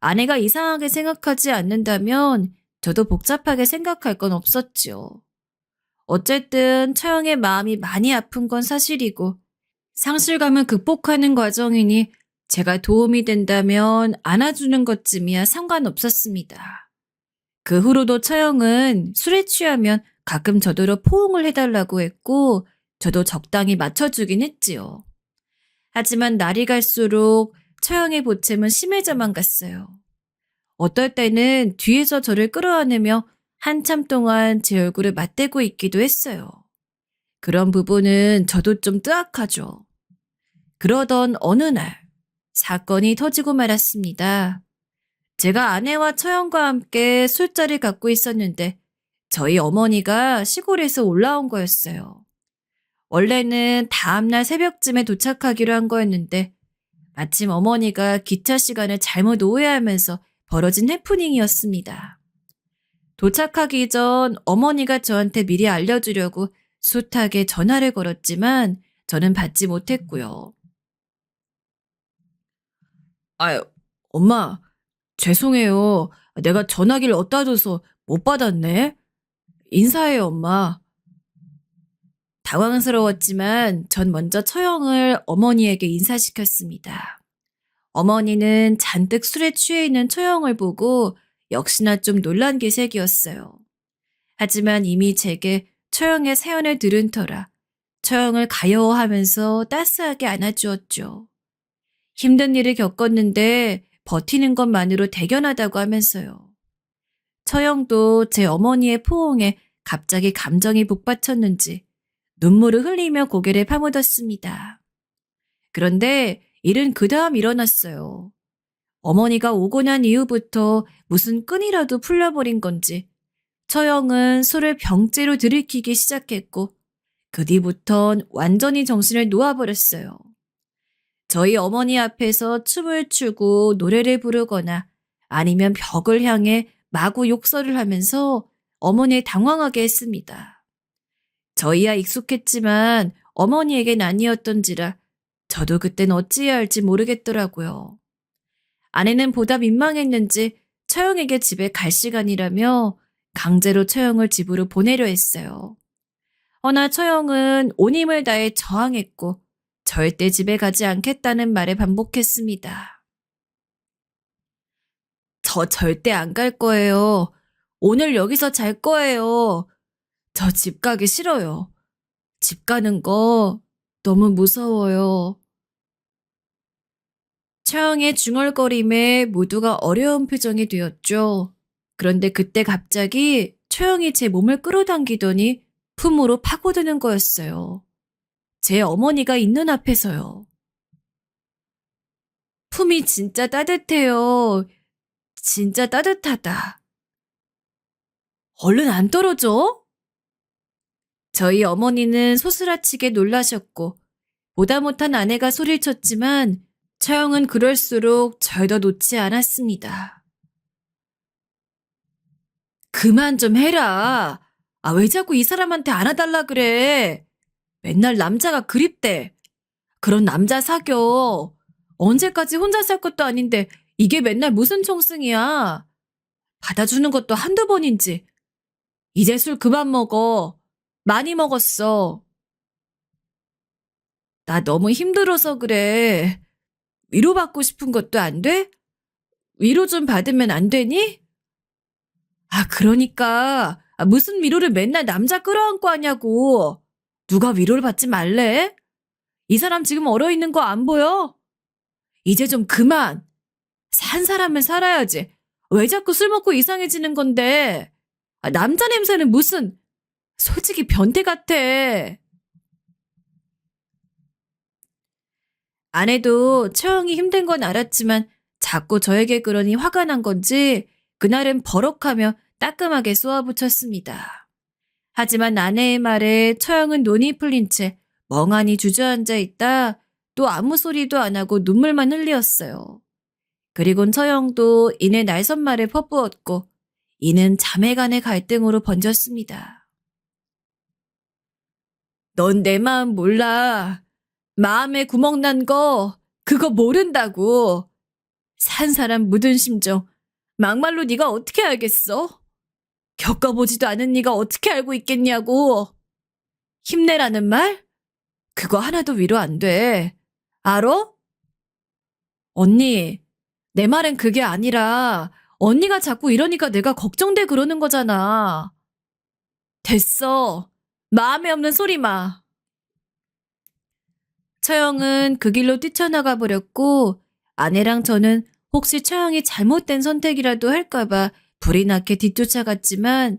아내가 이상하게 생각하지 않는다면 저도 복잡하게 생각할 건 없었지요. 어쨌든 처형의 마음이 많이 아픈 건 사실이고 상실감을 극복하는 과정이니 제가 도움이 된다면 안아주는 것쯤이야 상관없었습니다. 그 후로도 처형은 술에 취하면 가끔 저더러 포옹을 해달라고 했고 저도 적당히 맞춰주긴 했지요. 하지만 날이 갈수록 처형의 보챔은 심해져만 갔어요. 어떨 때는 뒤에서 저를 끌어안으며 한참 동안 제 얼굴을 맞대고 있기도 했어요. 그런 부분은 저도 좀 뜨악하죠. 그러던 어느 날 사건이 터지고 말았습니다. 제가 아내와 처형과 함께 술자리를 갖고 있었는데 저희 어머니가 시골에서 올라온 거였어요. 원래는 다음날 새벽쯤에 도착하기로 한 거였는데 마침 어머니가 기차 시간을 잘못 오해하면서 벌어진 해프닝이었습니다. 도착하기 전 어머니가 저한테 미리 알려주려고 숱하게 전화를 걸었지만 저는 받지 못했고요. 아유, 엄마, 죄송해요. 내가 전화기를 어디다 둬서 못 받았네. 인사해요, 엄마. 당황스러웠지만 전 먼저 처형을 어머니에게 인사시켰습니다. 어머니는 잔뜩 술에 취해 있는 처형을 보고 역시나 좀 놀란 기색이었어요. 하지만 이미 제게 처형의 사연을 들은 터라 처형을 가여워하면서 따스하게 안아주었죠. 힘든 일을 겪었는데 버티는 것만으로 대견하다고 하면서요. 처형도 제 어머니의 포옹에 갑자기 감정이 북받쳤는지 눈물을 흘리며 고개를 파묻었습니다. 그런데 일은 그 다음 일어났어요. 어머니가 오고 난 이후부터 무슨 끈이라도 풀려버린 건지 처형은 술을 병째로 들이키기 시작했고 그 뒤부턴 완전히 정신을 놓아버렸어요. 저희 어머니 앞에서 춤을 추고 노래를 부르거나 아니면 벽을 향해 마구 욕설을 하면서 어머니를 당황하게 했습니다. 저희야 익숙했지만 어머니에겐 아니었던지라 저도 그땐 어찌해야 할지 모르겠더라고요. 아내는 보다 민망했는지 처형에게 집에 갈 시간이라며 강제로 처형을 집으로 보내려 했어요. 허나 처형은 온 힘을 다해 저항했고 절대 집에 가지 않겠다는 말을 반복했습니다. 저 절대 안 갈 거예요. 오늘 여기서 잘 거예요. 저 집 가기 싫어요. 집 가는 거 너무 무서워요. 처형의 중얼거림에 모두가 어려운 표정이 되었죠. 그런데 그때 갑자기 처형이 제 몸을 끌어당기더니 품으로 파고드는 거였어요. 제 어머니가 있는 앞에서요. 품이 진짜 따뜻해요. 진짜 따뜻하다. 얼른 안 떨어져? 저희 어머니는 소스라치게 놀라셨고 보다 못한 아내가 소리를 쳤지만 처형은 그럴수록 절 더 놓지 않았습니다. 그만 좀 해라. 아, 왜 자꾸 이 사람한테 안아달라 그래. 맨날 남자가 그립대. 그런 남자 사겨. 언제까지 혼자 살 것도 아닌데 이게 맨날 무슨 청승이야. 받아주는 것도 한두 번인지. 이제 술 그만 먹어. 많이 먹었어. 나 너무 힘들어서 그래. 위로받고 싶은 것도 안 돼? 위로 좀 받으면 안 되니? 아, 그러니까 무슨 위로를 맨날 남자 끌어안고 하냐고. 누가 위로를 받지 말래? 이 사람 지금 얼어있는 거 안 보여? 이제 좀 그만. 산 사람은 살아야지. 왜 자꾸 술 먹고 이상해지는 건데. 아, 남자 냄새는 무슨. 솔직히 변태 같아. 아내도 처형이 힘든 건 알았지만 자꾸 저에게 그러니 화가 난 건지 그날은 버럭하며 따끔하게 쏘아붙였습니다. 하지만 아내의 말에 처형은 눈이 풀린 채 멍하니 주저앉아 있다 또 아무 소리도 안 하고 눈물만 흘리었어요. 그리곤 처형도 이내 날선말을 퍼부었고 이는 자매 간의 갈등으로 번졌습니다. 넌 내 마음 몰라. 마음에 구멍 난 거 그거 모른다고. 산 사람 묻은 심정 막말로 네가 어떻게 알겠어? 겪어보지도 않은 네가 어떻게 알고 있겠냐고. 힘내라는 말? 그거 하나도 위로 안 돼. 알어? 언니, 내 말은 그게 아니라 언니가 자꾸 이러니까 내가 걱정돼 그러는 거잖아. 됐어. 마음에 없는 소리 마. 처형은 그 길로 뛰쳐나가 버렸고 아내랑 저는 혹시 처형이 잘못된 선택이라도 할까봐 불이 나게 뒤쫓아갔지만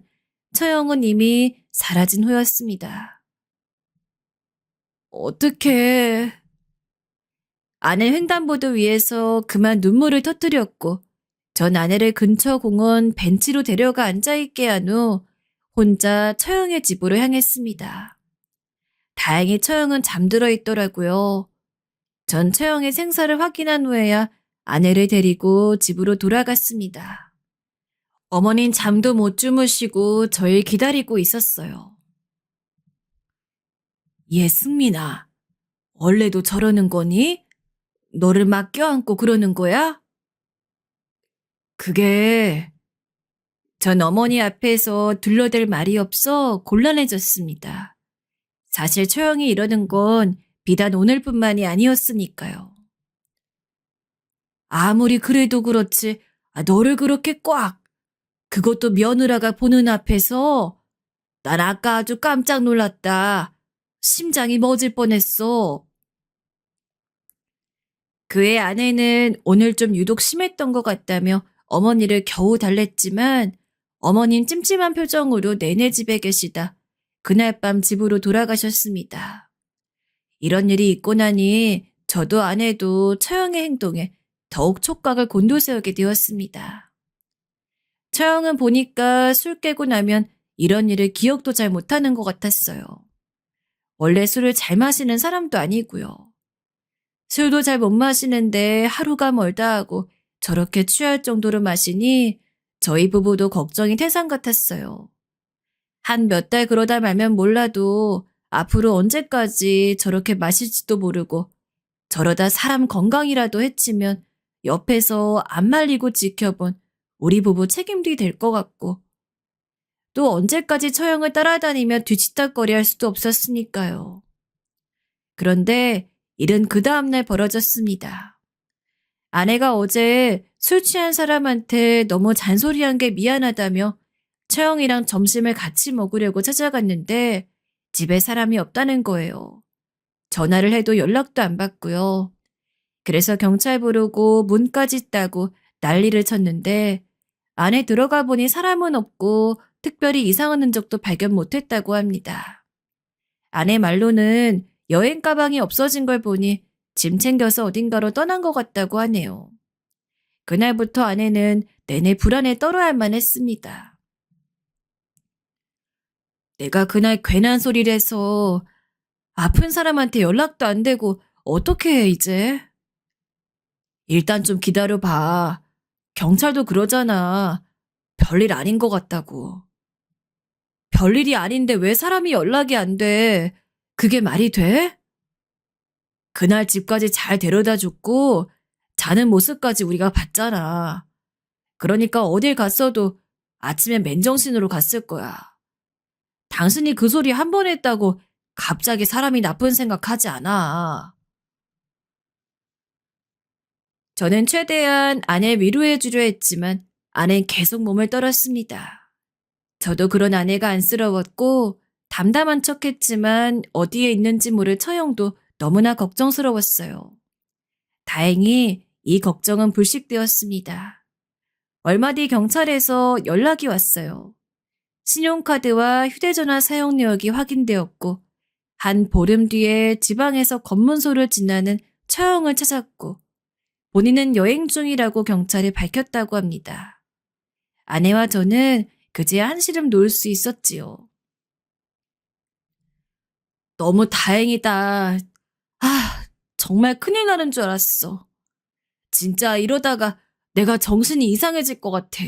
처형은 이미 사라진 후였습니다. 어떡해. 아내 횡단보도 위에서 그만 눈물을 터뜨렸고 전 아내를 근처 공원 벤치로 데려가 앉아있게 한 후 혼자 처형의 집으로 향했습니다. 다행히 처형은 잠들어 있더라고요. 전 처형의 생사를 확인한 후에야 아내를 데리고 집으로 돌아갔습니다. 어머닌 잠도 못 주무시고 저를 기다리고 있었어요. 얘 승민아, 원래도 저러는 거니? 너를 막 껴안고 그러는 거야? 그게 전 어머니 앞에서 둘러댈 말이 없어 곤란해졌습니다. 사실 처형이 이러는 건 비단 오늘뿐만이 아니었으니까요. 아무리 그래도 그렇지, 너를 그렇게 꽉, 그것도 며느라가 보는 앞에서 난 아까 아주 깜짝 놀랐다. 심장이 멎을 뻔했어. 그의 아내는 오늘 좀 유독 심했던 것 같다며 어머니를 겨우 달랬지만 어머닌 찜찜한 표정으로 내내 집에 계시다 그날 밤 집으로 돌아가셨습니다. 이런 일이 있고 나니 저도 아내도 처형의 행동에 더욱 촉각을 곤두세우게 되었습니다. 처형은 보니까 술 깨고 나면 이런 일을 기억도 잘 못하는 것 같았어요. 원래 술을 잘 마시는 사람도 아니고요. 술도 잘 못 마시는데 하루가 멀다 하고 저렇게 취할 정도로 마시니 저희 부부도 걱정이 태산 같았어요. 한 몇 달 그러다 말면 몰라도 앞으로 언제까지 저렇게 마실지도 모르고 저러다 사람 건강이라도 해치면 옆에서 안 말리고 지켜본 우리 부부 책임도 될 것 같고 또 언제까지 처형을 따라다니며 뒤치다거리 할 수도 없었으니까요. 그런데 일은 그 다음날 벌어졌습니다. 아내가 어제 술 취한 사람한테 너무 잔소리한 게 미안하다며 처형이랑 점심을 같이 먹으려고 찾아갔는데 집에 사람이 없다는 거예요. 전화를 해도 연락도 안 받고요. 그래서 경찰 부르고 문까지 따고 난리를 쳤는데 안에 들어가 보니 사람은 없고 특별히 이상한 흔적도 발견 못했다고 합니다. 아내 말로는 여행 가방이 없어진 걸 보니 짐 챙겨서 어딘가로 떠난 것 같다고 하네요. 그날부터 아내는 내내 불안에 떨어야만 했습니다. 내가 그날 괜한 소리를 해서 아픈 사람한테 연락도 안 되고 어떻게 해 이제? 일단 좀 기다려봐. 경찰도 그러잖아. 별일 아닌 것 같다고. 별일이 아닌데 왜 사람이 연락이 안 돼? 그게 말이 돼? 그날 집까지 잘 데려다 줬고 자는 모습까지 우리가 봤잖아. 그러니까 어딜 갔어도 아침에 맨정신으로 갔을 거야. 당신이 그 소리 한 번 했다고 갑자기 사람이 나쁜 생각하지 않아. 저는 최대한 아내 위로해 주려 했지만 아내는 계속 몸을 떨었습니다. 저도 그런 아내가 안쓰러웠고 담담한 척했지만 어디에 있는지 모를 처형도 너무나 걱정스러웠어요. 다행히 이 걱정은 불식되었습니다. 얼마 뒤 경찰에서 연락이 왔어요. 신용카드와 휴대전화 사용 내역이 확인되었고 한 보름 뒤에 지방에서 검문소를 지나는 처형을 찾았고 본인은 여행 중이라고 경찰에 밝혔다고 합니다. 아내와 저는 그제야 한시름 놓을 수 있었지요. 너무 다행이다. 정말 큰일 나는 줄 알았어. 진짜 이러다가 내가 정신이 이상해질 것 같아.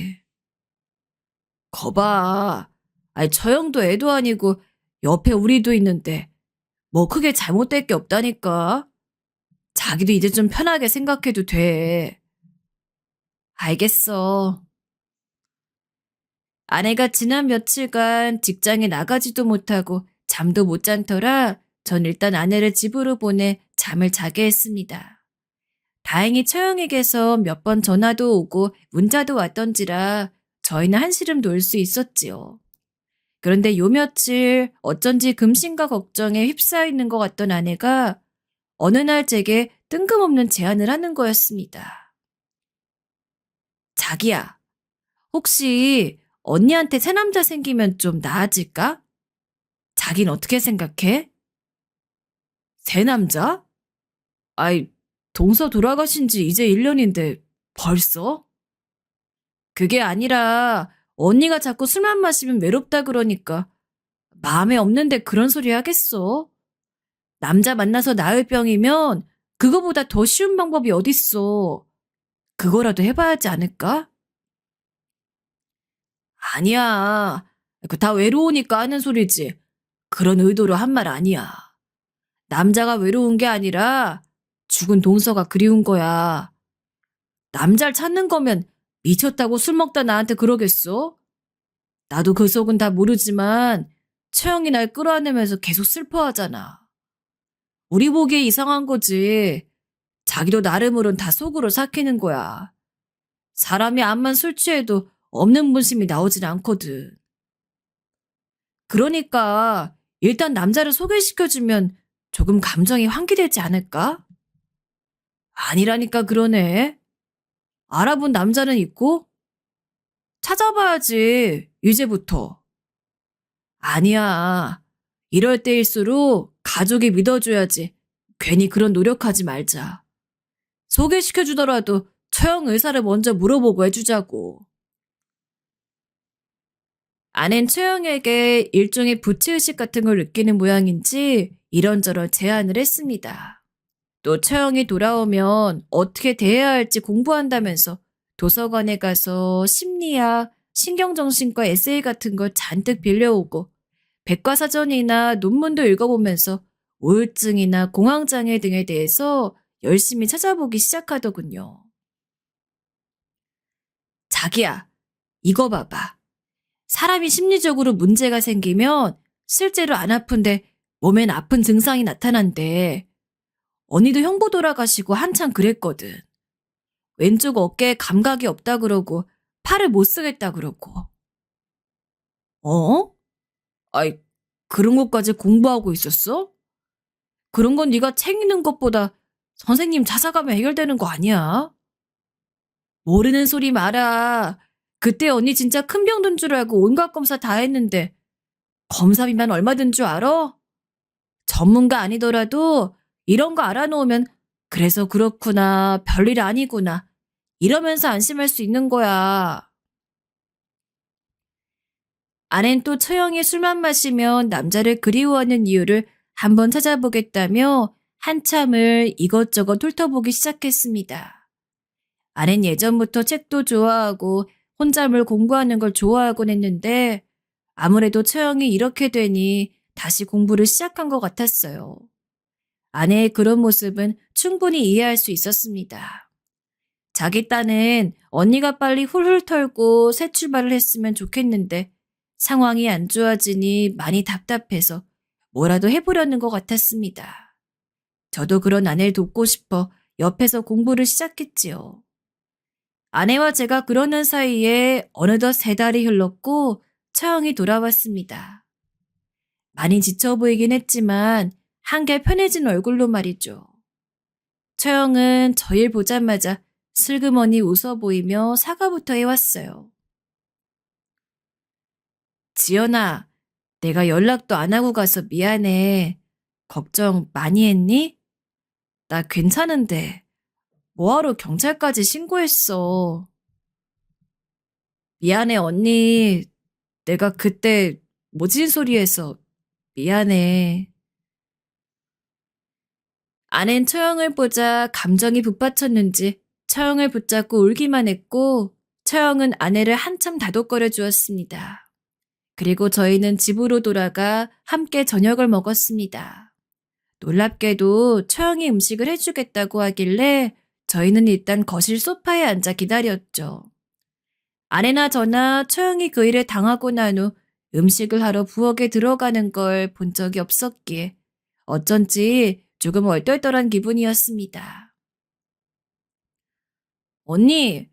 거봐. 저 형도 애도 아니고 옆에 우리도 있는데 뭐 크게 잘못될 게 없다니까. 자기도 이제 좀 편하게 생각해도 돼. 알겠어. 아내가 지난 며칠간 직장에 나가지도 못하고 잠도 못 잔 터라 전 일단 아내를 집으로 보내 잠을 자게 했습니다. 다행히 처형에게서 몇 번 전화도 오고 문자도 왔던지라 저희는 한시름 놓을 수 있었지요. 그런데 요 며칠 어쩐지 금신과 걱정에 휩싸여 있는 것 같던 아내가 어느 날 제게 뜬금없는 제안을 하는 거였습니다. 자기야, 혹시 언니한테 새 남자 생기면 좀 나아질까? 자긴 어떻게 생각해? 새 남자? 아이, 동서 돌아가신 지 이제 1년인데 벌써? 그게 아니라 언니가 자꾸 술만 마시면 외롭다 그러니까 마음에 없는데 그런 소리 하겠어? 남자 만나서 나을 병이면 그거보다 더 쉬운 방법이 어딨어. 그거라도 해봐야 하지 않을까? 아니야. 그 다 외로우니까 하는 소리지. 그런 의도로 한 말 아니야. 남자가 외로운 게 아니라 죽은 동서가 그리운 거야. 남자를 찾는 거면 미쳤다고 술 먹다 나한테 그러겠어? 나도 그 속은 다 모르지만 채영이 날 끌어안으면서 계속 슬퍼하잖아. 우리 보기에 이상한 거지. 자기도 나름으론 다 속으로 삭히는 거야. 사람이 암만 술 취해도 없는 분심이 나오진 않거든. 그러니까 일단 남자를 소개시켜주면 조금 감정이 환기되지 않을까? 아니라니까 그러네. 알아본 남자는 있고? 찾아봐야지, 이제부터. 아니야. 이럴 때일수록 가족이 믿어줘야지. 괜히 그런 노력하지 말자. 소개시켜주더라도 처형 의사를 먼저 물어보고 해주자고. 아낸 처형에게 일종의 부채의식 같은 걸 느끼는 모양인지 이런저런 제안을 했습니다. 또 처형이 돌아오면 어떻게 대해야 할지 공부한다면서 도서관에 가서 심리학, 신경정신과 에세이 같은 걸 잔뜩 빌려오고 백과사전이나 논문도 읽어보면서 우울증이나 공황장애 등에 대해서 열심히 찾아보기 시작하더군요. 자기야, 이거 봐봐. 사람이 심리적으로 문제가 생기면 실제로 안 아픈데 몸엔 아픈 증상이 나타난대. 언니도 형부 돌아가시고 한참 그랬거든. 왼쪽 어깨에 감각이 없다 그러고 팔을 못 쓰겠다 그러고. 어? 아이, 그런 것까지 공부하고 있었어? 그런 건 네가 책 읽는 것보다 선생님 찾아가면 해결되는 거 아니야? 모르는 소리 마라. 그때 언니 진짜 큰 병 든 줄 알고 온갖 검사 다 했는데 검사비만 얼마 든 줄 알아? 전문가 아니더라도 이런 거 알아놓으면 그래서 그렇구나, 별일 아니구나 이러면서 안심할 수 있는 거야. 아낸 또 처형이 술만 마시면 남자를 그리워하는 이유를 한번 찾아보겠다며 한참을 이것저것 훑어보기 시작했습니다. 아낸 예전부터 책도 좋아하고 혼잣말 공부하는 걸 좋아하곤 했는데 아무래도 처형이 이렇게 되니 다시 공부를 시작한 것 같았어요. 아내의 그런 모습은 충분히 이해할 수 있었습니다. 자기 딴은 언니가 빨리 훌훌 털고 새 출발을 했으면 좋겠는데 상황이 안 좋아지니 많이 답답해서 뭐라도 해보려는 것 같았습니다. 저도 그런 아내를 돕고 싶어 옆에서 공부를 시작했지요. 아내와 제가 그러는 사이에 어느덧 3달이 흘렀고 처형이 돌아왔습니다. 많이 지쳐 보이긴 했지만 한결 편해진 얼굴로 말이죠. 처형은 저일 보자마자 슬그머니 웃어 보이며 사과부터 해왔어요. 지연아, 내가 연락도 안 하고 가서 미안해. 걱정 많이 했니? 나 괜찮은데 뭐하러 경찰까지 신고했어. 미안해 언니. 내가 그때 모진 소리해서 미안해. 아낸 처형을 보자 감정이 북받쳤는지 처형을 붙잡고 울기만 했고 처형은 아내를 한참 다독거려 주었습니다. 그리고 저희는 집으로 돌아가 함께 저녁을 먹었습니다. 놀랍게도 처형이 음식을 해주겠다고 하길래 저희는 일단 거실 소파에 앉아 기다렸죠. 아내나 저나 처형이 그 일을 당하고 난 후 음식을 하러 부엌에 들어가는 걸 본 적이 없었기에 어쩐지 조금 얼떨떨한 기분이었습니다. 언니,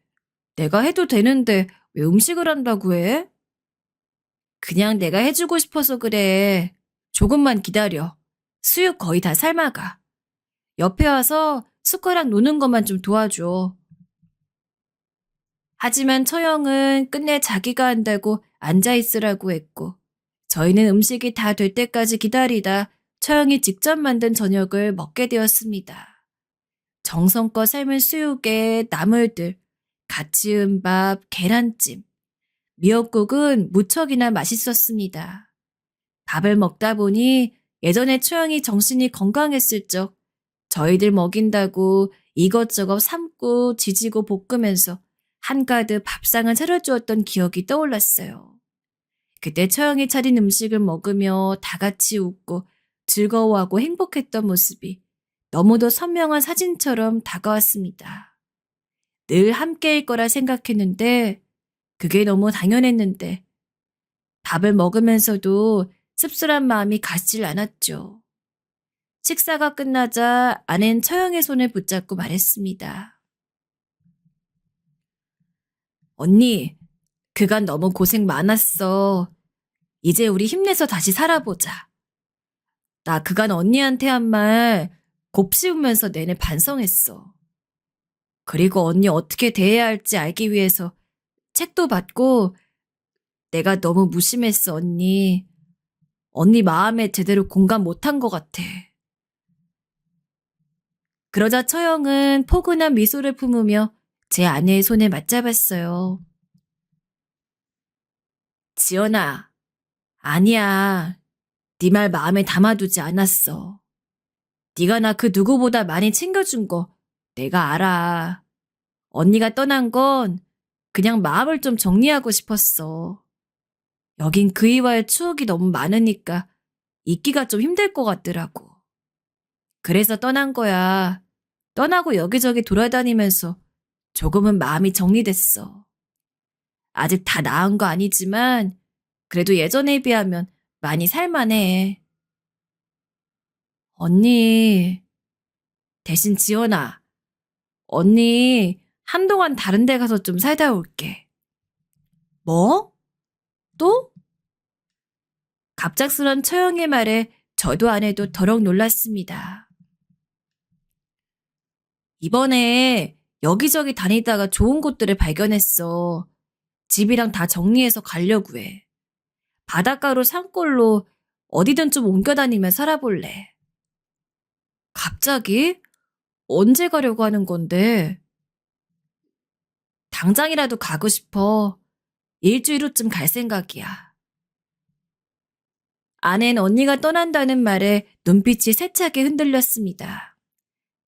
내가 해도 되는데 왜 음식을 한다고 해? 그냥 내가 해주고 싶어서 그래. 조금만 기다려. 수육 거의 다 삶아가. 옆에 와서 숟가락 놓는 것만 좀 도와줘. 하지만 처형은 끝내 자기가 한다고 앉아있으라고 했고 저희는 음식이 다 될 때까지 기다리다 처형이 직접 만든 저녁을 먹게 되었습니다. 정성껏 삶은 수육에 나물들, 갓 지은 밥, 계란찜, 미역국은 무척이나 맛있었습니다. 밥을 먹다 보니 예전에 처형이 정신이 건강했을 적 저희들 먹인다고 이것저것 삶고 지지고 볶으면서 한가득 밥상을 차려주었던 기억이 떠올랐어요. 그때 처형이 차린 음식을 먹으며 다 같이 웃고 즐거워하고 행복했던 모습이 너무도 선명한 사진처럼 다가왔습니다. 늘 함께일 거라 생각했는데 그게 너무 당연했는데 밥을 먹으면서도 씁쓸한 마음이 가시질 않았죠. 식사가 끝나자 아내는 처형의 손을 붙잡고 말했습니다. 언니, 그간 너무 고생 많았어. 이제 우리 힘내서 다시 살아보자. 나 그간 언니한테 한 말 곱씹으면서 내내 반성했어. 그리고 언니 어떻게 대해야 할지 알기 위해서 책도 받고 내가 너무 무심했어, 언니. 언니 마음에 제대로 공감 못한 것 같아. 그러자 처형은 포근한 미소를 품으며 제 아내의 손을 맞잡았어요. 지연아, 아니야. 네 말 마음에 담아두지 않았어. 네가 나 그 누구보다 많이 챙겨준 거 내가 알아. 언니가 떠난 건 그냥 마음을 좀 정리하고 싶었어. 여긴 그이와의 추억이 너무 많으니까 있기가 좀 힘들 것 같더라고. 그래서 떠난 거야. 떠나고 여기저기 돌아다니면서 조금은 마음이 정리됐어. 아직 다 나은 거 아니지만 그래도 예전에 비하면 많이 살만해. 언니, 대신 지연아, 언니 한동안 다른 데 가서 좀 살다 올게. 뭐? 또? 갑작스런 처형의 말에 저도 아내도 더럭 놀랐습니다. 이번에 여기저기 다니다가 좋은 곳들을 발견했어. 집이랑 다 정리해서 가려고 해. 바닷가로 산골로 어디든 좀 옮겨 다니며 살아볼래. 갑자기? 언제 가려고 하는 건데? 당장이라도 가고 싶어. 일주일 후쯤 갈 생각이야. 아내는 언니가 떠난다는 말에 눈빛이 세차게 흔들렸습니다.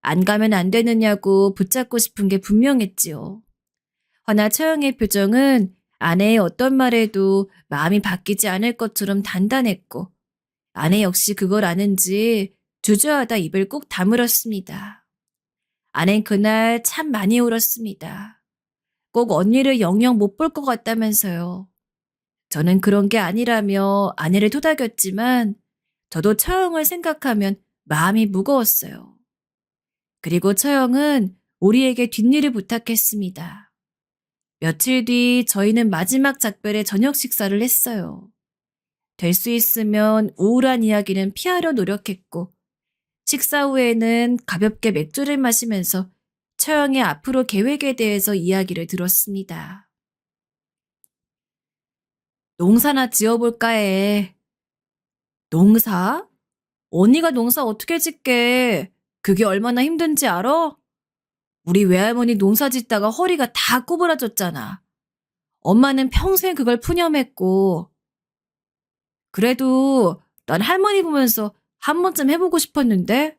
안 가면 안 되느냐고 붙잡고 싶은 게 분명했지요. 허나 처형의 표정은 아내의 어떤 말에도 마음이 바뀌지 않을 것처럼 단단했고 아내 역시 그걸 아는지 주저하다 입을 꾹 다물었습니다. 아내는 그날 참 많이 울었습니다. 꼭 언니를 영영 못 볼 것 같다면서요. 저는 그런 게 아니라며 아내를 토닥였지만 저도 처형을 생각하면 마음이 무거웠어요. 그리고 처형은 우리에게 뒷일을 부탁했습니다. 며칠 뒤 저희는 마지막 작별의 저녁 식사를 했어요. 될 수 있으면 우울한 이야기는 피하려 노력했고 식사 후에는 가볍게 맥주를 마시면서 처형의 앞으로 계획에 대해서 이야기를 들었습니다. 농사나 지어볼까 해. 농사? 언니가 농사 어떻게 짓게? 그게 얼마나 힘든지 알아? 우리 외할머니 농사 짓다가 허리가 다 구부러졌잖아. 엄마는 평생 그걸 푸념했고. 그래도 난 할머니 보면서 한 번쯤 해보고 싶었는데?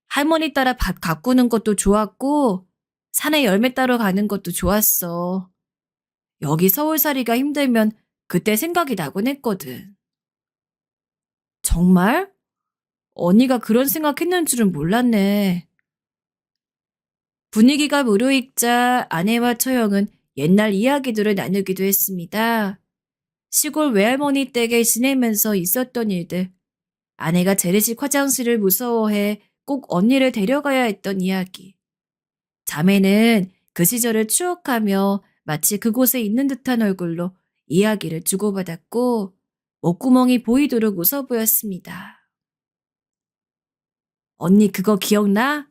할머니 따라 밭 가꾸는 것도 좋았고, 산에 열매 따러 가는 것도 좋았어. 여기 서울살이가 힘들면 그때 생각이 나곤 했거든. 정말? 언니가 그런 생각했는 줄은 몰랐네. 분위기가 무르익자 아내와 처형은 옛날 이야기들을 나누기도 했습니다. 시골 외할머니 댁에 지내면서 있었던 일들, 아내가 재래식 화장실을 무서워해 꼭 언니를 데려가야 했던 이야기. 자매는 그 시절을 추억하며 마치 그곳에 있는 듯한 얼굴로 이야기를 주고받았고 목구멍이 보이도록 웃어 보였습니다. 언니 그거 기억나?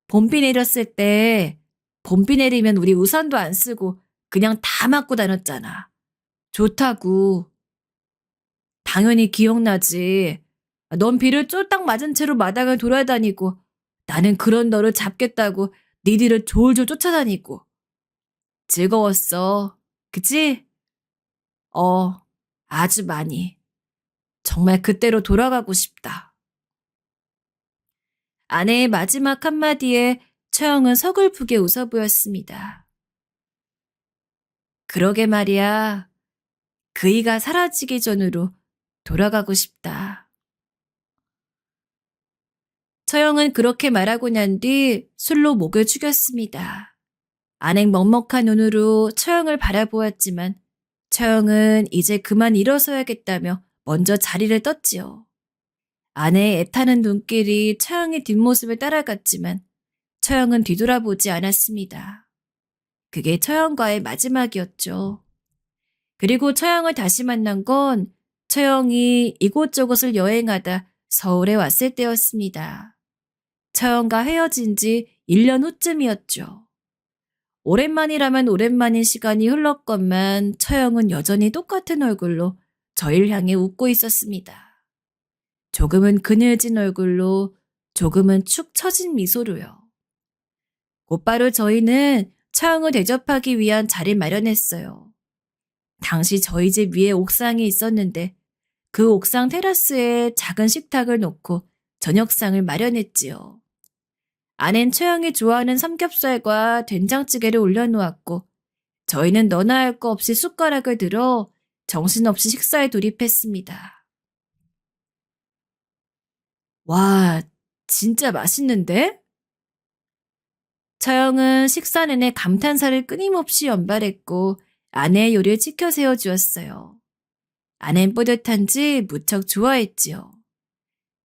봄비 내렸을 때 봄비 내리면 우리 우산도 안 쓰고 그냥 다 맞고 다녔잖아. 좋다고. 당연히 기억나지. 넌 비를 쫄딱 맞은 채로 마당을 돌아다니고 나는 그런 너를 잡겠다고 니들을 졸졸 쫓아다니고. 즐거웠어. 그치? 아주 많이. 정말 그때로 돌아가고 싶다. 아내의 마지막 한마디에 처형은 서글프게 웃어 보였습니다. 그러게 말이야. 그이가 사라지기 전으로 돌아가고 싶다. 처형은 그렇게 말하고 난 뒤 술로 목을 축였습니다. 아넥 먹먹한 눈으로 처형을 바라보았지만 처형은 이제 그만 일어서야겠다며 먼저 자리를 떴지요. 아내의 애타는 눈길이 처형의 뒷모습을 따라갔지만 처형은 뒤돌아보지 않았습니다. 그게 처형과의 마지막이었죠. 그리고 처형을 다시 만난 건 처형이 이곳저곳을 여행하다 서울에 왔을 때였습니다. 처형과 헤어진 지 1년 후쯤이었죠. 오랜만이라면 오랜만인 시간이 흘렀건만 처형은 여전히 똑같은 얼굴로 저를 향해 웃고 있었습니다. 조금은 그늘진 얼굴로, 조금은 축 처진 미소로요. 곧바로 저희는 처형을 대접하기 위한 자리를 마련했어요. 당시 저희 집 위에 옥상이 있었는데 그 옥상 테라스에 작은 식탁을 놓고 저녁상을 마련했지요. 아낸 처형이 좋아하는 삼겹살과 된장찌개를 올려놓았고 저희는 너나 할 거 없이 숟가락을 들어 정신없이 식사에 돌입했습니다. 와, 진짜 맛있는데? 처형은 식사 내내 감탄사를 끊임없이 연발했고 아내의 요리를 지켜 세워주었어요. 아낸 뿌듯한지 무척 좋아했지요.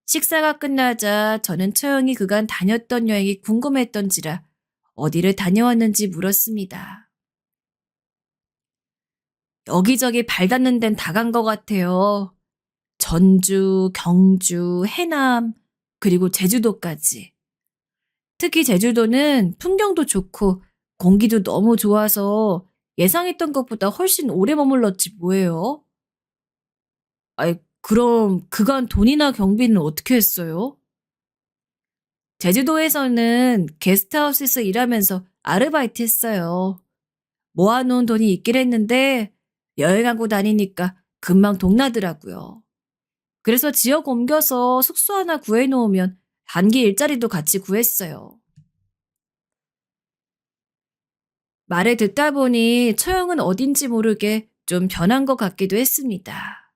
식사가 끝나자 저는 처형이 그간 다녔던 여행이 궁금했던지라 어디를 다녀왔는지 물었습니다. 여기저기 발 닿는 데는 다 간 것 같아요. 전주, 경주, 해남, 그리고 제주도까지. 특히 제주도는 풍경도 좋고 공기도 너무 좋아서 예상했던 것보다 훨씬 오래 머물렀지 뭐예요? 아이, 그럼 그간 돈이나 경비는 어떻게 했어요? 제주도에서는 게스트하우스에서 일하면서 아르바이트 했어요. 모아놓은 돈이 있긴 했는데 여행하고 다니니까 금방 동나더라고요. 그래서 지역 옮겨서 숙소 하나 구해놓으면 단기 일자리도 같이 구했어요. 말을 듣다 보니 처형은 어딘지 모르게 좀 변한 것 같기도 했습니다.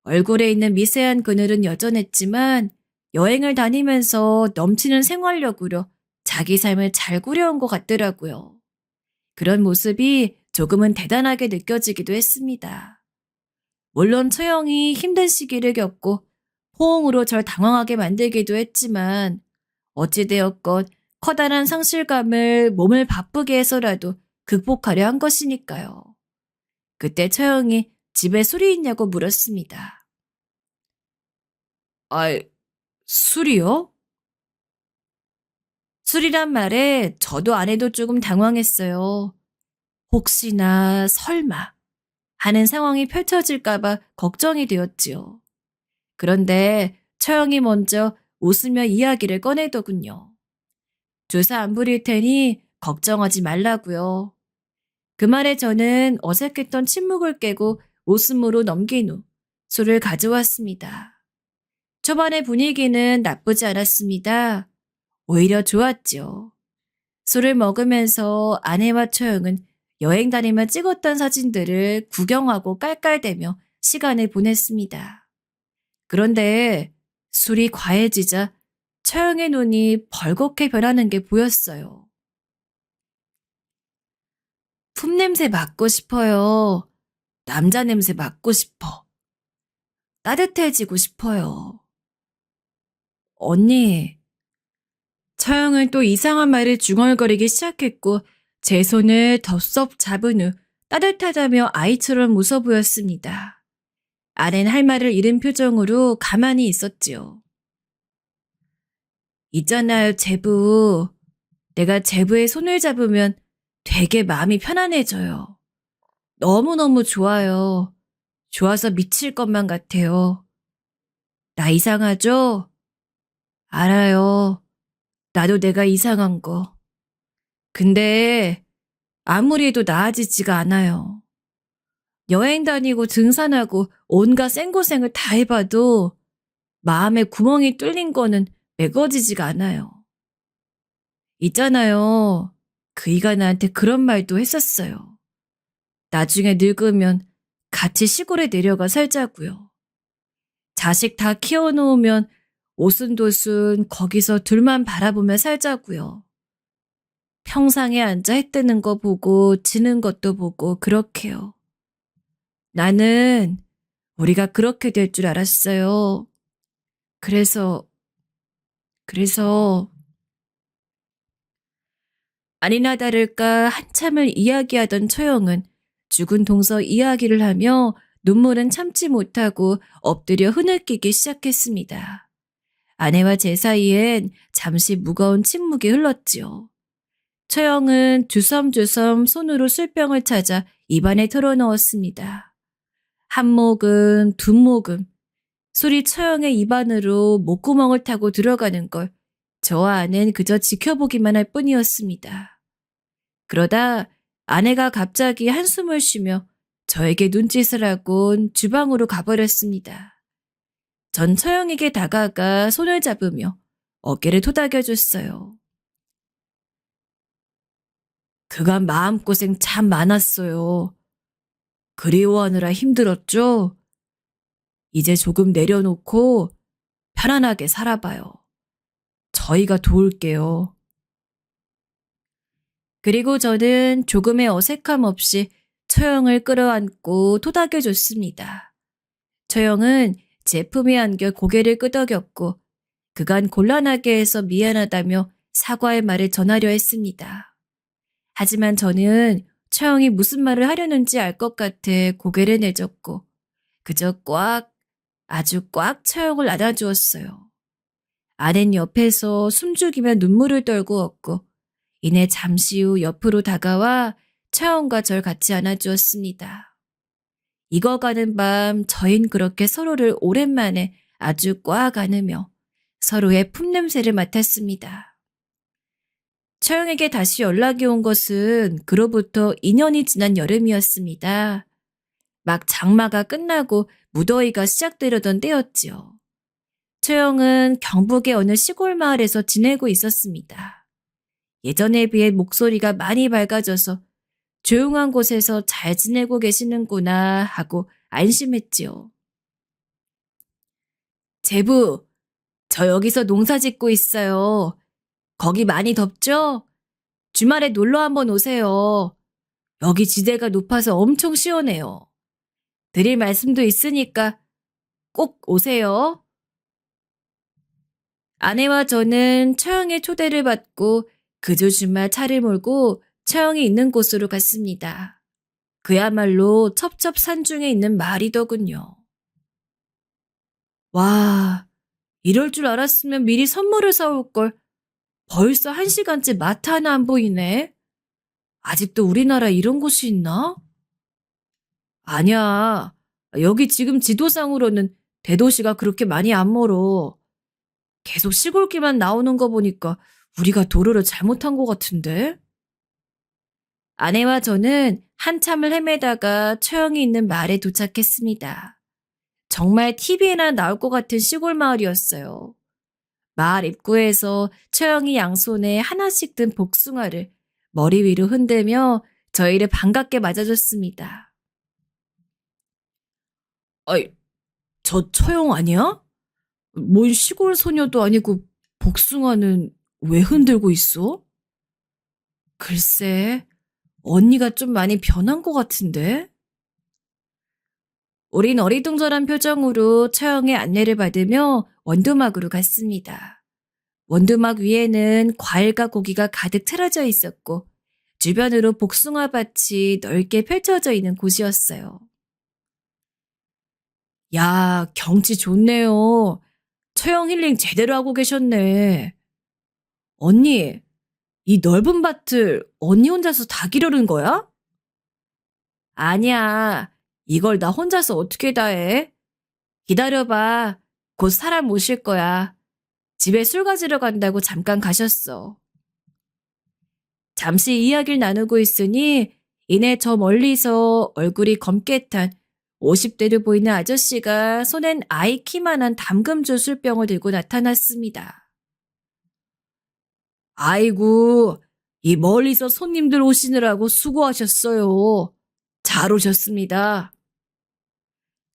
얼굴에 있는 미세한 그늘은 여전했지만 여행을 다니면서 넘치는 생활력으로 자기 삶을 잘 꾸려온 것 같더라고요. 그런 모습이 조금은 대단하게 느껴지기도 했습니다. 물론 처형이 힘든 시기를 겪고 호응으로 절 당황하게 만들기도 했지만 어찌되었건 커다란 상실감을 몸을 바쁘게 해서라도 극복하려 한 것이니까요. 그때 처형이 집에 술이 있냐고 물었습니다. 아이, 술이요? 술이란 말에 저도 아내도 조금 당황했어요. 혹시나 설마 하는 상황이 펼쳐질까봐 걱정이 되었지요. 그런데 처형이 먼저 웃으며 이야기를 꺼내더군요. 주사 안 부릴 테니 걱정하지 말라고요. 그 말에 저는 어색했던 침묵을 깨고 웃음으로 넘긴 후 술을 가져왔습니다. 초반의 분위기는 나쁘지 않았습니다. 오히려 좋았죠. 술을 먹으면서 아내와 처형은 여행 다니며 찍었던 사진들을 구경하고 깔깔대며 시간을 보냈습니다. 그런데 술이 과해지자 처형의 눈이 벌겋게 변하는 게 보였어요. 품냄새 맡고 싶어요. 남자 냄새 맡고 싶어. 따뜻해지고 싶어요. 언니, 처형은 또 이상한 말을 중얼거리기 시작했고 제 손을 덥석 잡은 후 따뜻하다며 아이처럼 웃어 보였습니다. 아낸 할 말을 잃은 표정으로 가만히 있었지요. 있잖아요, 제부. 내가 제부의 손을 잡으면 되게 마음이 편안해져요. 너무너무 좋아요. 좋아서 미칠 것만 같아요. 나 이상하죠? 알아요. 나도 내가 이상한 거. 근데 아무리 해도 나아지지가 않아요. 여행 다니고 등산하고 온갖 생고생을 다 해봐도 마음에 구멍이 뚫린 거는 메꿔지지가 않아요. 있잖아요. 그이가 나한테 그런 말도 했었어요. 나중에 늙으면 같이 시골에 내려가 살자고요. 자식 다 키워놓으면 오순도순 거기서 둘만 바라보며 살자고요. 평상에 앉아 해 뜨는 거 보고 지는 것도 보고 그렇게요. 나는 우리가 그렇게 될 줄 알았어요. 그래서 아니나 다를까 한참을 이야기하던 처형은 죽은 동서 이야기를 하며 눈물은 참지 못하고 엎드려 흐느끼기 시작했습니다. 아내와 제 사이엔 잠시 무거운 침묵이 흘렀지요. 처형은 주섬주섬 손으로 술병을 찾아 입안에 털어넣었습니다. 한 모금, 두 모금, 술이 처형의 입안으로 목구멍을 타고 들어가는 걸 저와 아내는 그저 지켜보기만 할 뿐이었습니다. 그러다 아내가 갑자기 한숨을 쉬며 저에게 눈짓을 하곤 주방으로 가버렸습니다. 전 처형에게 다가가 손을 잡으며 어깨를 토닥여줬어요. 그간 마음고생 참 많았어요. 그리워하느라 힘들었죠? 이제 조금 내려놓고 편안하게 살아봐요. 저희가 도울게요. 그리고 저는 조금의 어색함 없이 처형을 끌어안고 토닥여줬습니다. 처형은 제 품에 안겨 고개를 끄덕였고 그간 곤란하게 해서 미안하다며 사과의 말을 전하려 했습니다. 하지만 저는 처형이 무슨 말을 하려는지 알 것 같아 고개를 내줬고 그저 아주 꽉 처형을 안아주었어요. 아낸 옆에서 숨죽이며 눈물을 떨고 얻고 이내 잠시 후 옆으로 다가와 처형과 절 같이 안아주었습니다. 익어가는 밤 저흰 그렇게 서로를 오랜만에 아주 꽉 안으며 서로의 품냄새를 맡았습니다. 처형에게 다시 연락이 온 것은 그로부터 2년이 지난 여름이었습니다. 막 장마가 끝나고 무더위가 시작되려던 때였지요. 처형은 경북의 어느 시골 마을에서 지내고 있었습니다. 예전에 비해 목소리가 많이 밝아져서 조용한 곳에서 잘 지내고 계시는구나 하고 안심했지요. 제부, 저 여기서 농사 짓고 있어요. 거기 많이 덥죠? 주말에 놀러 한번 오세요. 여기 지대가 높아서 엄청 시원해요. 드릴 말씀도 있으니까 꼭 오세요. 아내와 저는 처형의 초대를 받고 그주 주말 차를 몰고 처형이 있는 곳으로 갔습니다. 그야말로 첩첩산중에 있는 마을이더군요. 와, 이럴 줄 알았으면 미리 선물을 사올 걸. 벌써 1시간째 마트 하나 안 보이네. 아직도 우리나라 이런 곳이 있나? 아니야. 여기 지금 지도상으로는 대도시가 그렇게 많이 안 멀어. 계속 시골길만 나오는 거 보니까 우리가 도로를 잘못한 것 같은데? 아내와 저는 한참을 헤매다가 처형이 있는 마을에 도착했습니다. 정말 TV에나 나올 것 같은 시골 마을이었어요. 마을 입구에서 처형이 양손에 하나씩 든 복숭아를 머리 위로 흔들며 저희를 반갑게 맞아줬습니다. 아이, 저 처형 아니야? 뭔 시골 소녀도 아니고 복숭아는 왜 흔들고 있어? 글쎄, 언니가 좀 많이 변한 것 같은데? 우린 어리둥절한 표정으로 처형의 안내를 받으며 원두막으로 갔습니다. 원두막 위에는 과일과 고기가 가득 틀어져 있었고 주변으로 복숭아밭이 넓게 펼쳐져 있는 곳이었어요. 야, 경치 좋네요. 처형 힐링 제대로 하고 계셨네. 언니, 이 넓은 밭을 언니 혼자서 다 기르는 거야? 아니야. 이걸 나 혼자서 어떻게 다 해? 기다려봐. 곧 사람 오실 거야. 집에 술 가지러 간다고 잠깐 가셨어. 잠시 이야기를 나누고 있으니 이내 저 멀리서 얼굴이 검게 탄 50대로 보이는 아저씨가 손엔 아이 키만한 담금주 술병을 들고 나타났습니다. 아이고, 이 멀리서 손님들 오시느라고 수고하셨어요. 잘 오셨습니다.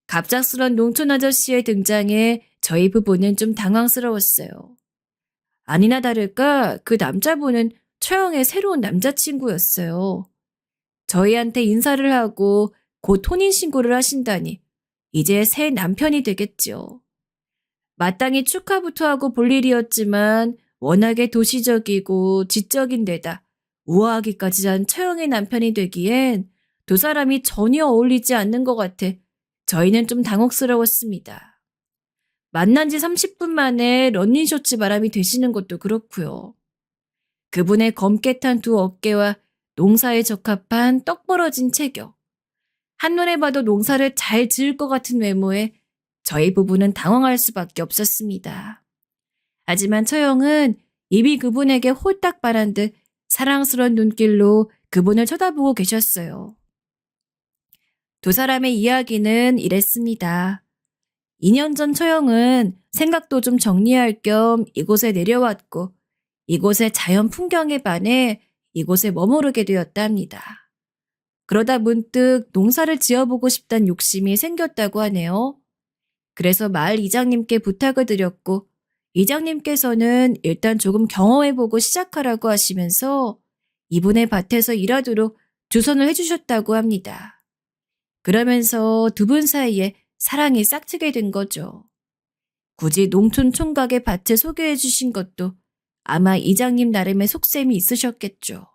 갑작스런 농촌 아저씨의 등장에 저희 부부는 좀 당황스러웠어요. 아니나 다를까 그 남자분은 처형의 새로운 남자친구였어요. 저희한테 인사를 하고 곧 혼인신고를 하신다니 이제 새 남편이 되겠죠. 마땅히 축하부터 하고 볼 일이었지만 워낙에 도시적이고 지적인 데다 우아하기까지 한 처형의 남편이 되기엔 두 사람이 전혀 어울리지 않는 것 같아 저희는 좀 당혹스러웠습니다. 만난 지 30분 만에 런닝쇼츠 바람이 되시는 것도 그렇고요. 그분의 검게 탄 두 어깨와 농사에 적합한 떡 벌어진 체격, 한눈에 봐도 농사를 잘 지을 것 같은 외모에 저희 부부는 당황할 수밖에 없었습니다. 하지만 처형은 입이 그분에게 홀딱 바란 듯 사랑스러운 눈길로 그분을 쳐다보고 계셨어요. 두 사람의 이야기는 이랬습니다. 2년 전 처형은 생각도 좀 정리할 겸 이곳에 내려왔고 이곳의 자연 풍경에 반해 이곳에 머무르게 되었답니다. 그러다 문득 농사를 지어보고 싶다는 욕심이 생겼다고 하네요. 그래서 마을 이장님께 부탁을 드렸고 이장님께서는 일단 조금 경험해보고 시작하라고 하시면서 이분의 밭에서 일하도록 주선을 해주셨다고 합니다. 그러면서 두 분 사이에 사랑이 싹트게 된 거죠. 굳이 농촌 총각의 밭을 소개해 주신 것도 아마 이장님 나름의 속셈이 있으셨겠죠.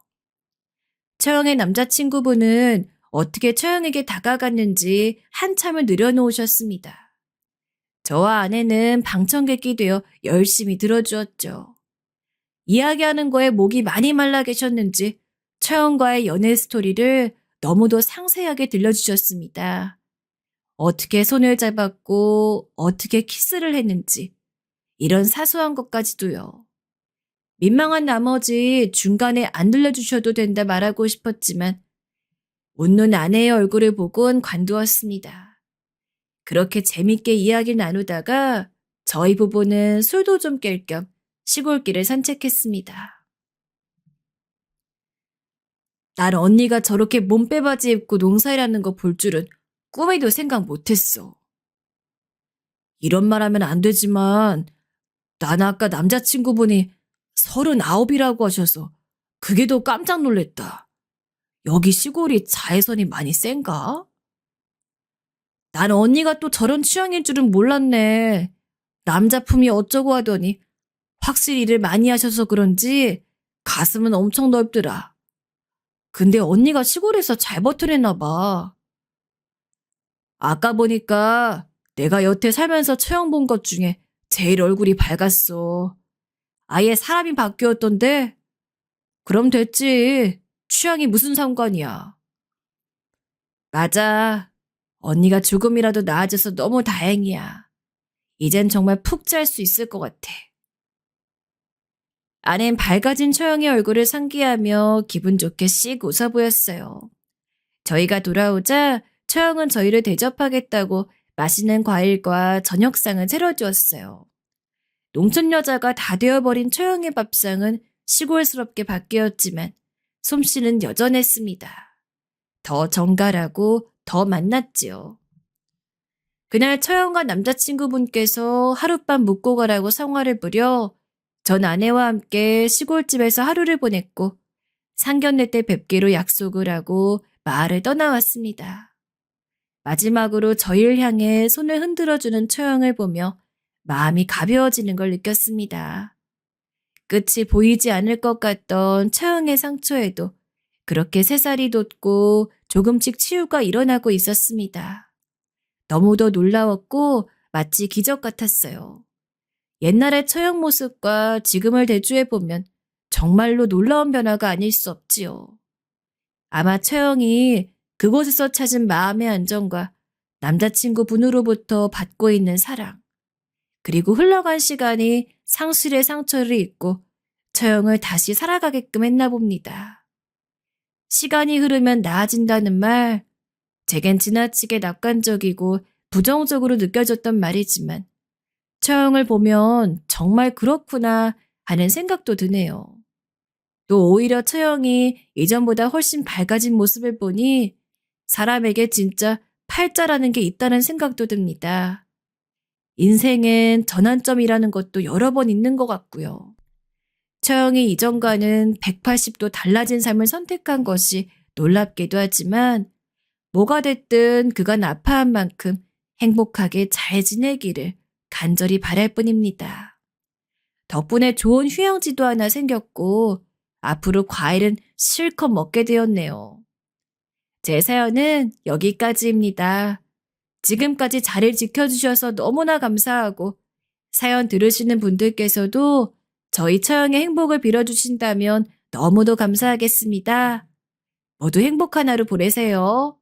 처형의 남자친구분은 어떻게 처형에게 다가갔는지 한참을 늘여놓으셨습니다. 저와 아내는 방청객이 되어 열심히 들어주었죠. 이야기하는 거에 목이 많이 말라 계셨는지 처형과의 연애 스토리를 너무도 상세하게 들려주셨습니다. 어떻게 손을 잡았고 어떻게 키스를 했는지 이런 사소한 것까지도요. 민망한 나머지 중간에 안 들려주셔도 된다 말하고 싶었지만 웃는 아내의 얼굴을 보곤 관두었습니다. 그렇게 재밌게 이야기 나누다가 저희 부부는 술도 좀 깰 겸 시골길을 산책했습니다. 난 언니가 저렇게 몸빼바지 입고 농사일하는 거 볼 줄은 꿈에도 생각 못했어. 이런 말 하면 안 되지만 난 아까 남자친구분이 39이라고 하셔서 그게 더 깜짝 놀랬다. 여기 시골이 자외선이 많이 센가? 난 언니가 또 저런 취향인 줄은 몰랐네. 남자 품이 어쩌고 하더니 확실히 일을 많이 하셔서 그런지 가슴은 엄청 넓더라. 근데 언니가 시골에서 잘 버텨냈나 봐. 아까 보니까 내가 여태 살면서 처형 본 것 중에 제일 얼굴이 밝았어. 아예 사람이 바뀌었던데? 그럼 됐지. 취향이 무슨 상관이야. 맞아. 언니가 조금이라도 나아져서 너무 다행이야. 이젠 정말 푹 잘 수 있을 것 같아. 아낸 밝아진 처형의 얼굴을 상기하며 기분 좋게 씩 웃어 보였어요. 저희가 돌아오자 처형은 저희를 대접하겠다고 맛있는 과일과 저녁상을 차려주었어요. 농촌 여자가 다 되어버린 처형의 밥상은 시골스럽게 바뀌었지만 솜씨는 여전했습니다. 더 정갈하고 더 만났지요. 그날 처형과 남자친구분께서 하룻밤 묵고 가라고 성화를 부려 전 아내와 함께 시골집에서 하루를 보냈고 상견례 때 뵙기로 약속을 하고 마을을 떠나왔습니다. 마지막으로 저희를 향해 손을 흔들어주는 처형을 보며 마음이 가벼워지는 걸 느꼈습니다. 끝이 보이지 않을 것 같던 처형의 상처에도 그렇게 새살이 돋고 조금씩 치유가 일어나고 있었습니다. 너무도 놀라웠고 마치 기적 같았어요. 옛날의 처형 모습과 지금을 대조해보면 정말로 놀라운 변화가 아닐 수 없지요. 아마 처형이 그곳에서 찾은 마음의 안정과 남자친구분으로부터 받고 있는 사랑, 그리고 흘러간 시간이 상실의 상처를 잊고 처형을 다시 살아가게끔 했나 봅니다. 시간이 흐르면 나아진다는 말, 제겐 지나치게 낙관적이고 부정적으로 느껴졌던 말이지만 처형을 보면 정말 그렇구나 하는 생각도 드네요. 또 오히려 처형이 이전보다 훨씬 밝아진 모습을 보니 사람에게 진짜 팔자라는 게 있다는 생각도 듭니다. 인생엔 전환점이라는 것도 여러 번 있는 것 같고요. 처형이 이전과는 180도 달라진 삶을 선택한 것이 놀랍기도 하지만 뭐가 됐든 그간 아파한 만큼 행복하게 잘 지내기를 간절히 바랄 뿐입니다. 덕분에 좋은 휴양지도 하나 생겼고 앞으로 과일은 실컷 먹게 되었네요. 제 사연은 여기까지입니다. 지금까지 자리를 지켜주셔서 너무나 감사하고 사연 들으시는 분들께서도 저희 처형의 행복을 빌어주신다면 너무도 감사하겠습니다. 모두 행복한 하루 보내세요.